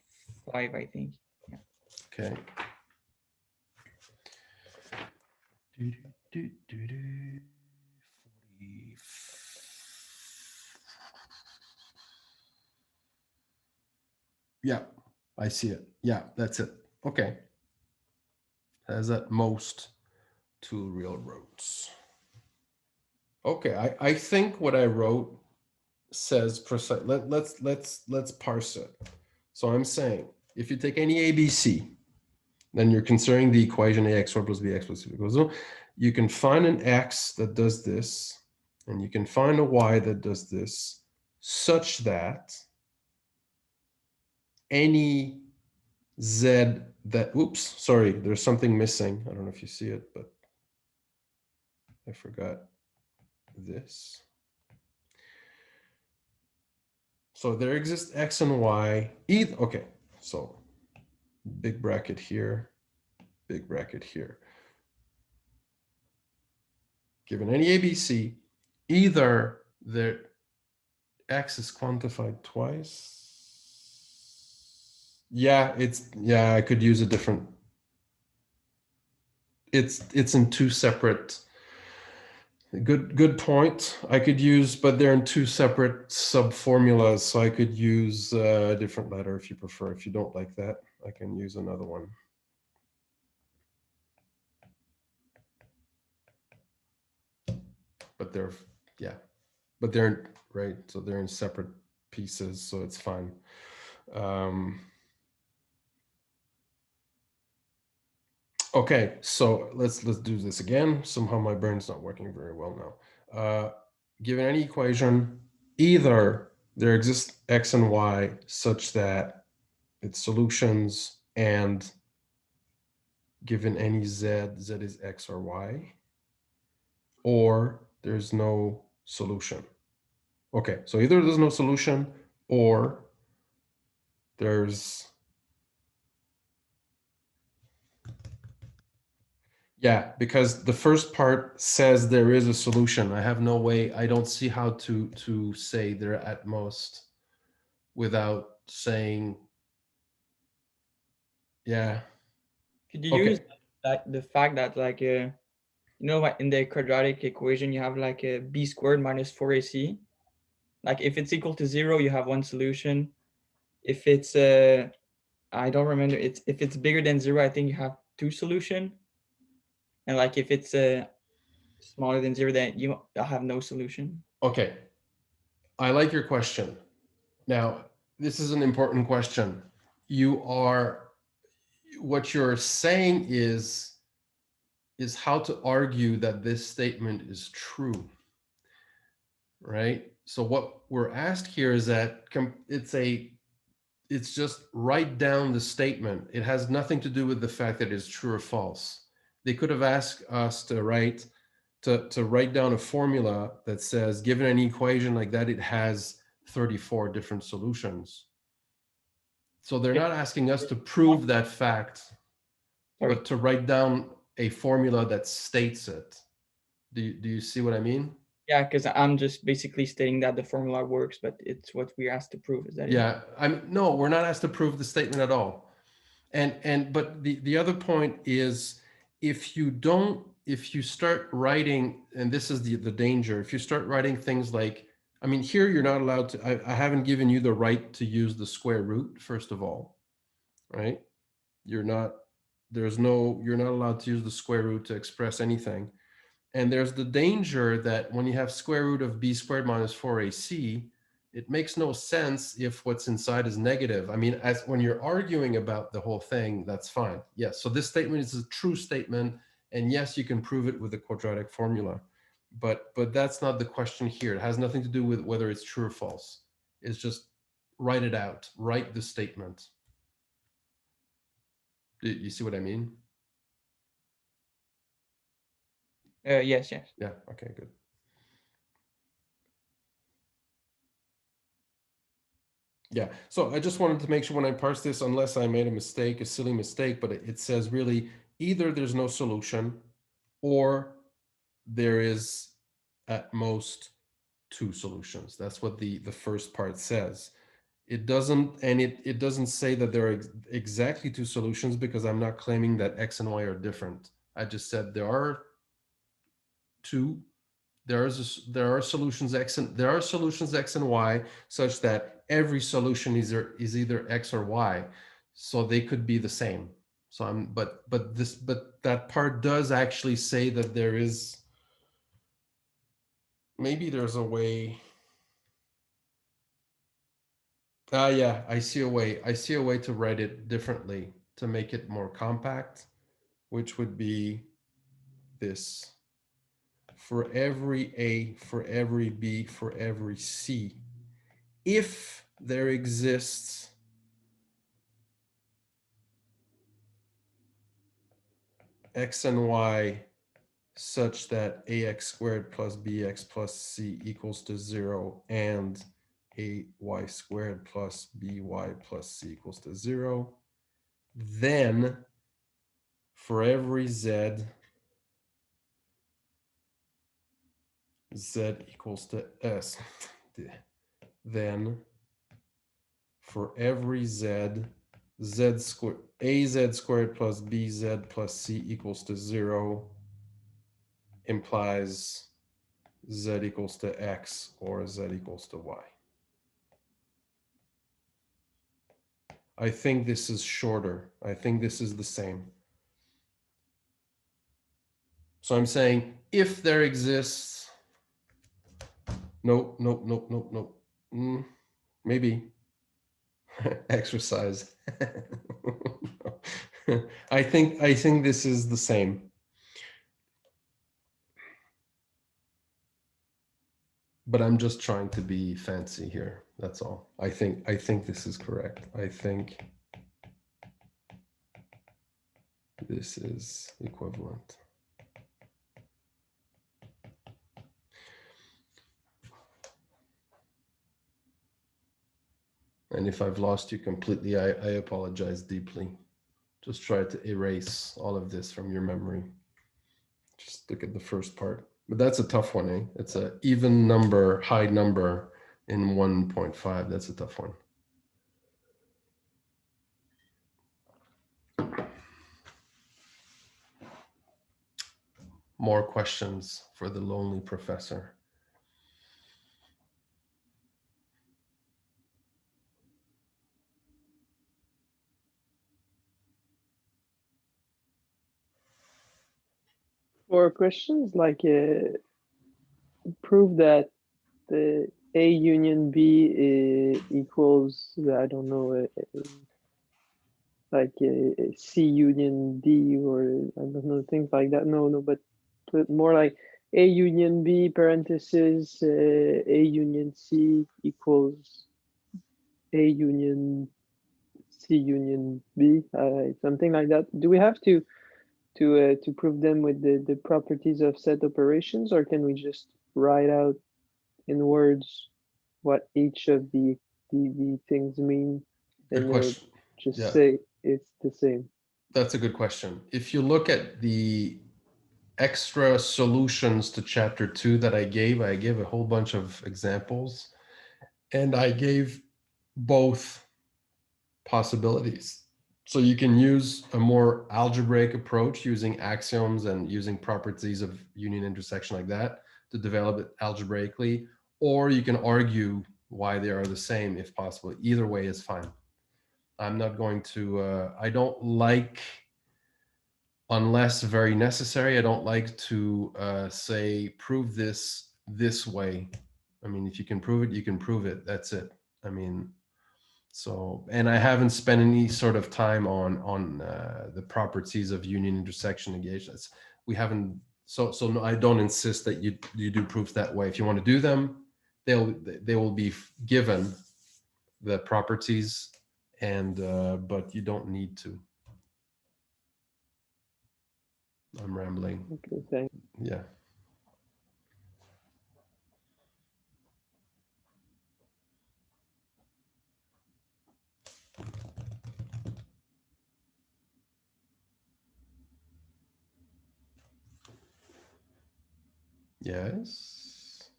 I think. Yeah. Okay. Yeah, I see it. Yeah, that's it. Okay. Has at most two real roads. Okay, I think what I wrote says precise. Let's parse it. So I'm saying if you take any ABC, then you're considering the equation ax squared plus bx plus c equals 0. You can find an x that does this, and you can find a y that does this, such that any z that, oops, sorry, there's something missing. I don't know if you see it, but I forgot this. So there exists x and y, either, okay, so big bracket here, big bracket here. Given any ABC, either the x is quantified twice. Yeah, I could use a different. It's in two separate. Good point. I could use, but they're in two separate sub formulas, so I could use a different letter if you prefer. If you don't like that, I can use another one. But they're, yeah, but they're right. So they're in separate pieces, so it's fine. Okay, so let's do this again. Somehow my brain's not working very well now. Given any equation, either there exists x and y such that its solutions, and given any z, z is x or y, or there's no solution. Okay, so either there's no solution or there's, yeah, because the first part says there is a solution. I have no way, I don't see how to say they're at most without saying, yeah. Could you use like the fact that like you know what, in the quadratic equation you have like a b squared minus 4ac. Like if it's equal to 0, you have one solution. If it's I don't remember, it's if it's bigger than 0, I think you have two solution. And like if it's smaller than 0, then you have no solution. Okay, I like your question. Now, this is an important question. What you're saying is how to argue that this statement is true, right? So what we're asked here is that it's just write down the statement. It has nothing to do with the fact that it's true or false. They could have asked us to write down a formula that says, given an equation like that, it has 34 different solutions. So they're not asking us to prove that fact, but to write down a formula that states it. Do you see what I mean? Yeah, because I'm just basically stating that the formula works, but it's what we're asked to prove. Is that yeah, no, we're not asked to prove the statement at all. But the other point is, if you start writing, and this is the danger, if you start writing things like, I mean, here you're not allowed to, I haven't given you the right to use the square root, first of all, right? You're not allowed to use the square root to express anything. And there's the danger that when you have square root of b squared minus 4ac, it makes no sense if what's inside is negative. I mean, as when you're arguing about the whole thing, that's fine. Yes, so this statement is a true statement, and yes, you can prove it with a quadratic formula. But that's not the question here. It has nothing to do with whether it's true or false. It's just write it out, write the statement. Do you see what I mean? Yes. Yeah, okay, good. Yeah, so I just wanted to make sure when I parse this, unless I made a mistake, a silly mistake, but it says really either there's no solution or there is at most two solutions. That's what the first part says. It doesn't, and it doesn't say that there are exactly two solutions, because I'm not claiming that x and y are different. I just said there are two. There are solutions x and y such that every solution is either x or y, so they could be the same. So but that part does actually say that there is, maybe there's a way. Yeah, I see a way. I see a way to write it differently to make it more compact, which would be this. For every A, for every B, for every C, if there exists X and Y such that ax squared plus bx plus c equals to 0 and ay squared plus by plus c equals to 0, then for every z equals to s, then for every z squared az squared plus bz plus c equals to 0 implies z equals to x or z equals to y. I think this is shorter. I think this is the same. So I'm saying if there exists, nope. Maybe exercise. I think this is the same. But I'm just trying to be fancy here. That's all. I think this is correct. I think this is equivalent. And if I've lost you completely, I apologize deeply. Just try to erase all of this from your memory. Just look at the first part. But that's a tough one, eh? It's an even number, high number in 1.5. That's a tough one. More questions for the lonely professor. For questions like prove that the A union B equals, I don't know, like C union D, or I don't know, things like that. No, but more like A union B parenthesis A union C equals A union C union B, something like that. Do we have to prove them with the properties of set operations, or can we just write out in words what each of the things mean Good and question. just Yeah. say it's the same? That's a good question. If you look at the extra solutions to chapter 2 that I gave a whole bunch of examples, and I gave both possibilities. So you can use a more algebraic approach using axioms and using properties of union intersection like that to develop it algebraically, or you can argue why they are the same if possible. Either way is fine. I'm not going to, I don't like, unless very necessary, I don't like to say, prove this way. I mean, if you can prove it, you can prove it. That's it. I mean, so, and I haven't spent any sort of time on the properties of union intersection negations. We haven't, so no, I don't insist that you do proofs that way. If you want to do them, they will be given the properties, and but you don't need to. I'm rambling. Okay, thanks. Yeah. Yes.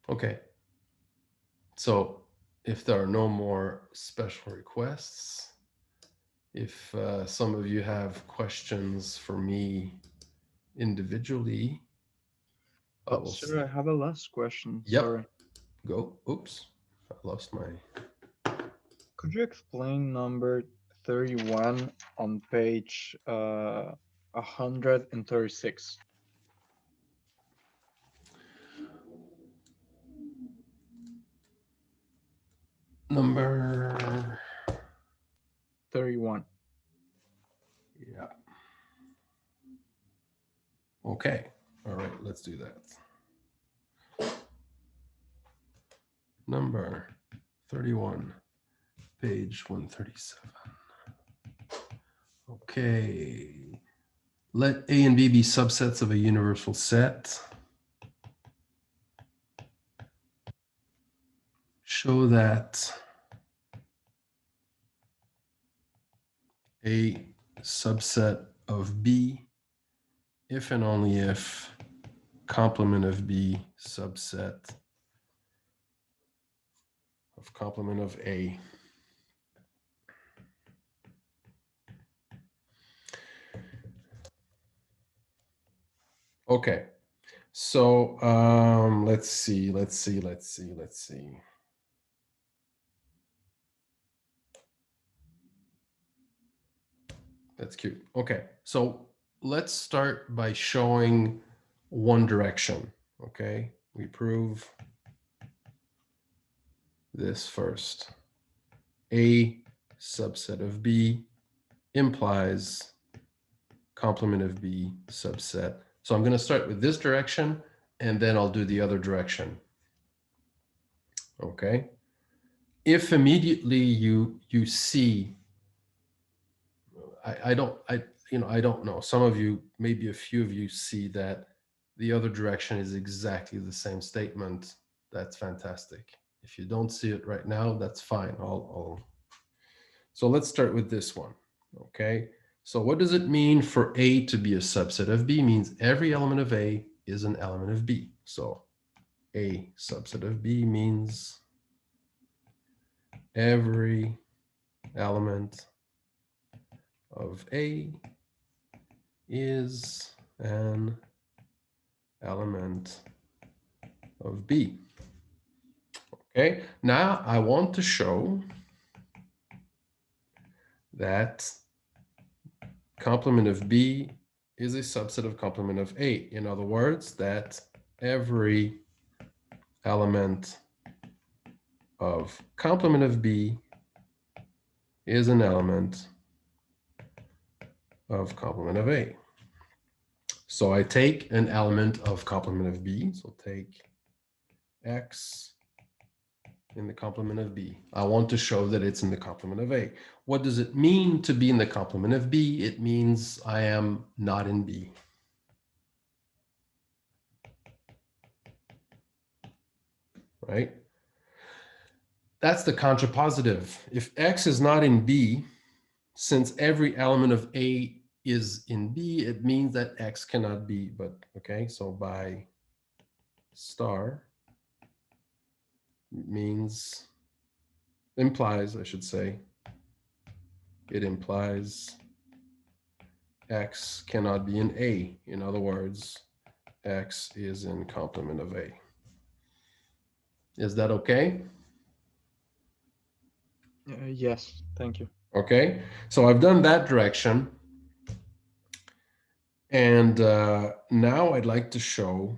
Okay. So if there are no more special requests, if some of you have questions for me individually, I will Sir, I have a last question. Yep. Sorry. Go. Oops, I lost my. Could you explain number 31 on page 136? number, 31. yeah. Okay, all right, let's do that. Number 31, page 137. Okay, let A and B be subsets of a universal set. Show that A subset of B if and only if complement of B subset of complement of A. Okay, so let's see. That's cute. Okay, so let's start by showing one direction. Okay, we prove this first. A subset of B implies complement of B subset. So I'm going to start with this direction, and then I'll do the other direction. Okay. If immediately you see, I don't know. Some of you, maybe a few of you, see that the other direction is exactly the same statement. That's fantastic. If you don't see it right now, that's fine. So let's start with this one. Okay. So what does it mean for A to be a subset of B? Means every element of A is an element of B. So A subset of B means every element of A is an element of B. Okay, now I want to show that complement of B is a subset of complement of A. In other words, that every element of complement of B is an element of complement of A. So I take an element of complement of B. So take X in the complement of B. I want to show that it's in the complement of A. What does it mean to be in the complement of B? It means I am not in B. Right? That's the contrapositive. If X is not in B, since every element of A is in B, it means that X cannot be, but okay, so by star means, implies, I should say, it implies X cannot be in A. In other words, X is in complement of A. Is that okay? Yes, thank you. Okay, so I've done that direction. And now I'd like to show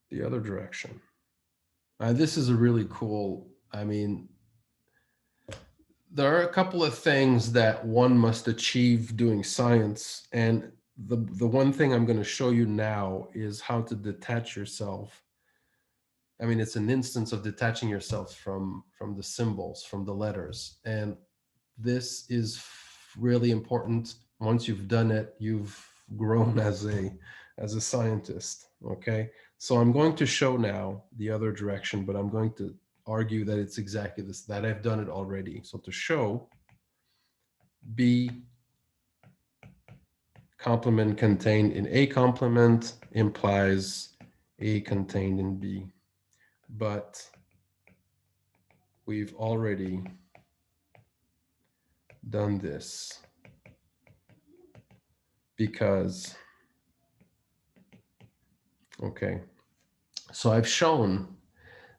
the other direction. This is a really cool, I mean, there are a couple of things that one must achieve doing science. And the one thing I'm going to show you now is how to detach yourself. I mean, it's an instance of detaching yourself from the symbols, from the letters. And this is really important. Once you've done it, you've grown as a scientist. Okay, so I'm going to show now the other direction, but I'm going to argue that it's exactly this, that I've done it already. So to show B complement contained in A complement implies A contained in B, but we've already done this because, okay, so I've shown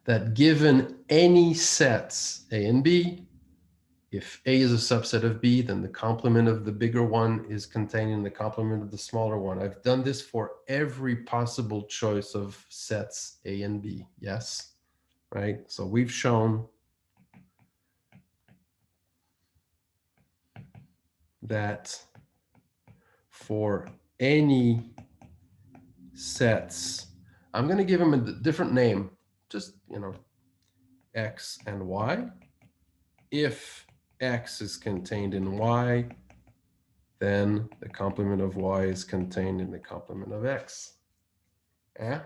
that given any sets A and B, if A is a subset of B, then the complement of the bigger one is contained in the complement of the smaller one. I've done this for every possible choice of sets A and B. Yes, right? So we've shown that for any sets, I'm going to give them a different name, just, you know, X and Y. If X is contained in Y, then the complement of Y is contained in the complement of X. Yeah.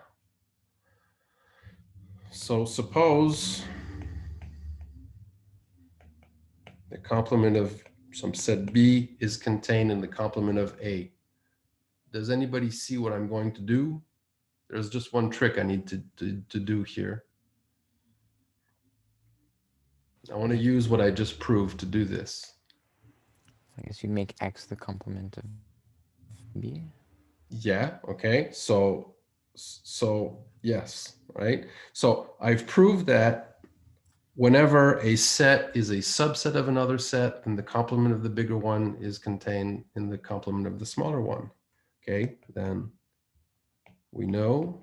So suppose the complement of some set B is contained in the complement of A. Does anybody see what I'm going to do? There's just one trick I need to do here. I want to use what I just proved to do this. I guess you make X the complement of B. Yeah, okay. So yes, right? So I've proved that whenever a set is a subset of another set, then the complement of the bigger one is contained in the complement of the smaller one. Okay, then we know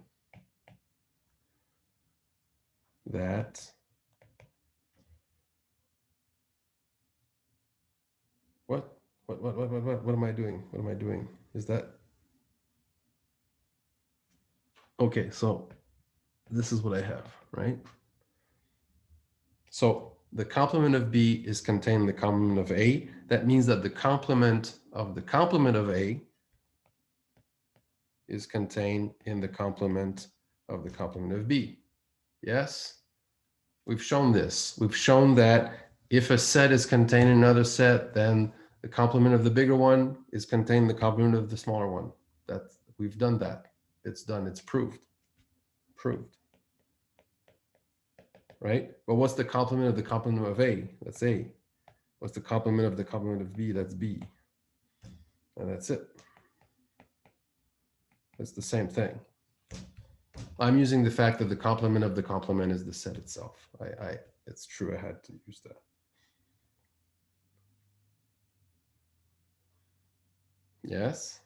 that what am I doing? What am I doing? Is that okay? So this is what I have, right? So the complement of B is contained in the complement of A. That means that the complement of A is contained in the complement of B. Yes? We've shown this. We've shown that if a set is contained in another set, then the complement of the bigger one is contained in the complement of the smaller one. We've done that. It's done. It's proved. Proved. Right? But what's the complement of the complement of A? That's A. What's the complement of the complement of B? That's B. And that's it. It's the same thing. I'm using the fact that the complement of the complement is the set itself. It's true, I had to use that. Yes.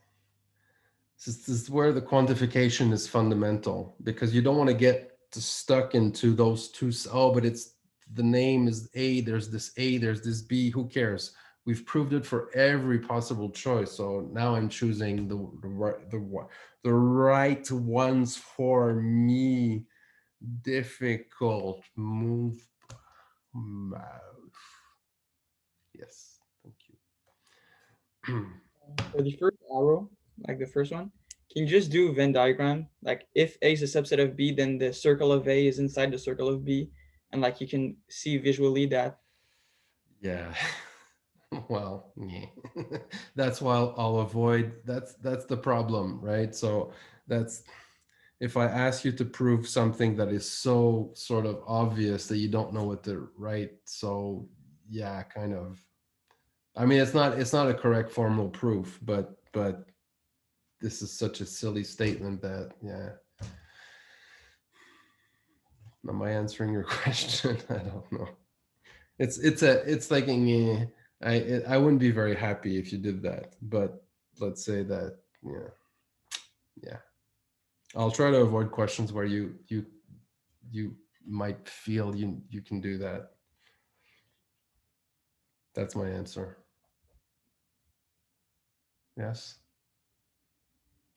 This is where the quantification is fundamental, because you don't want to get stuck into those two. Oh, but it's the name is A, there's this B, who cares? We've proved it for every possible choice. So now I'm choosing the right ones for me. Difficult move. Mouth. Yes, thank you. For the first arrow, like the first one, can you just do Venn diagram? Like if A is a subset of B, then the circle of A is inside the circle of B. And like you can see visually that. Yeah. Well, yeah. That's why I'll avoid, that's the problem, right? So that's, if I ask you to prove something that is so sort of obvious that you don't know what to write, so yeah, kind of. I mean, it's not a correct formal proof, but this is such a silly statement that, yeah. Am I answering your question? I don't know. It's like I wouldn't be very happy if you did that, but let's say that, yeah. I'll try to avoid questions where you might feel you can do that. That's my answer. Yes.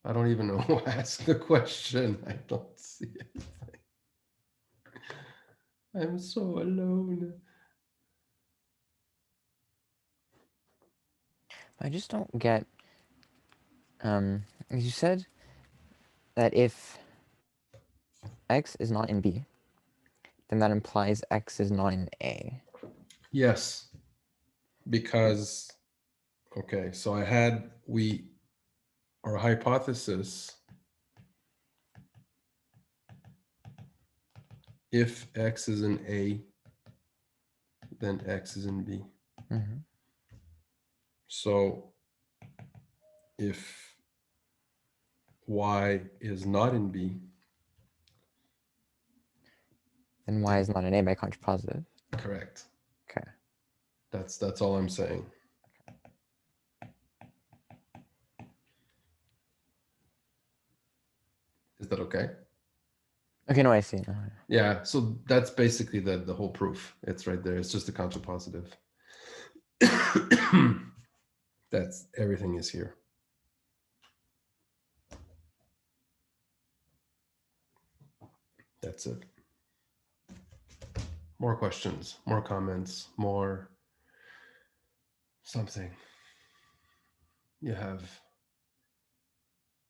I don't even know who asked the question. I don't see anything. I'm so alone. I just don't get. You said that if X is not in B, then that implies X is not in A. Yes, because, okay, so our hypothesis, if X is in A, then X is in B. Mm-hmm. So if Y is not in B, Then Y is not in A by contrapositive. correct. Okay. That's all I'm saying. Is that okay? Okay, no, I see. Yeah, so that's basically the whole proof. It's right there. It's just a contrapositive. That's everything is here. That's it. More questions, more comments, more something. You have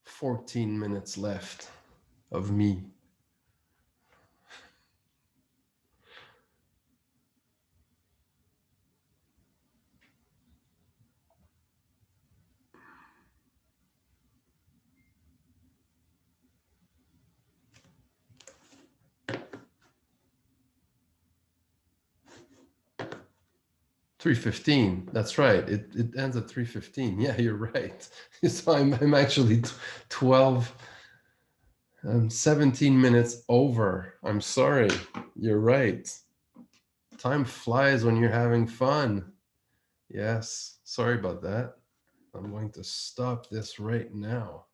14 minutes left of me. $3:15. That's right. It ends at 3:15. Yeah, you're right. So I'm actually 17 minutes over. I'm sorry. You're right. Time flies when you're having fun. Yes. Sorry about that. I'm going to stop this right now.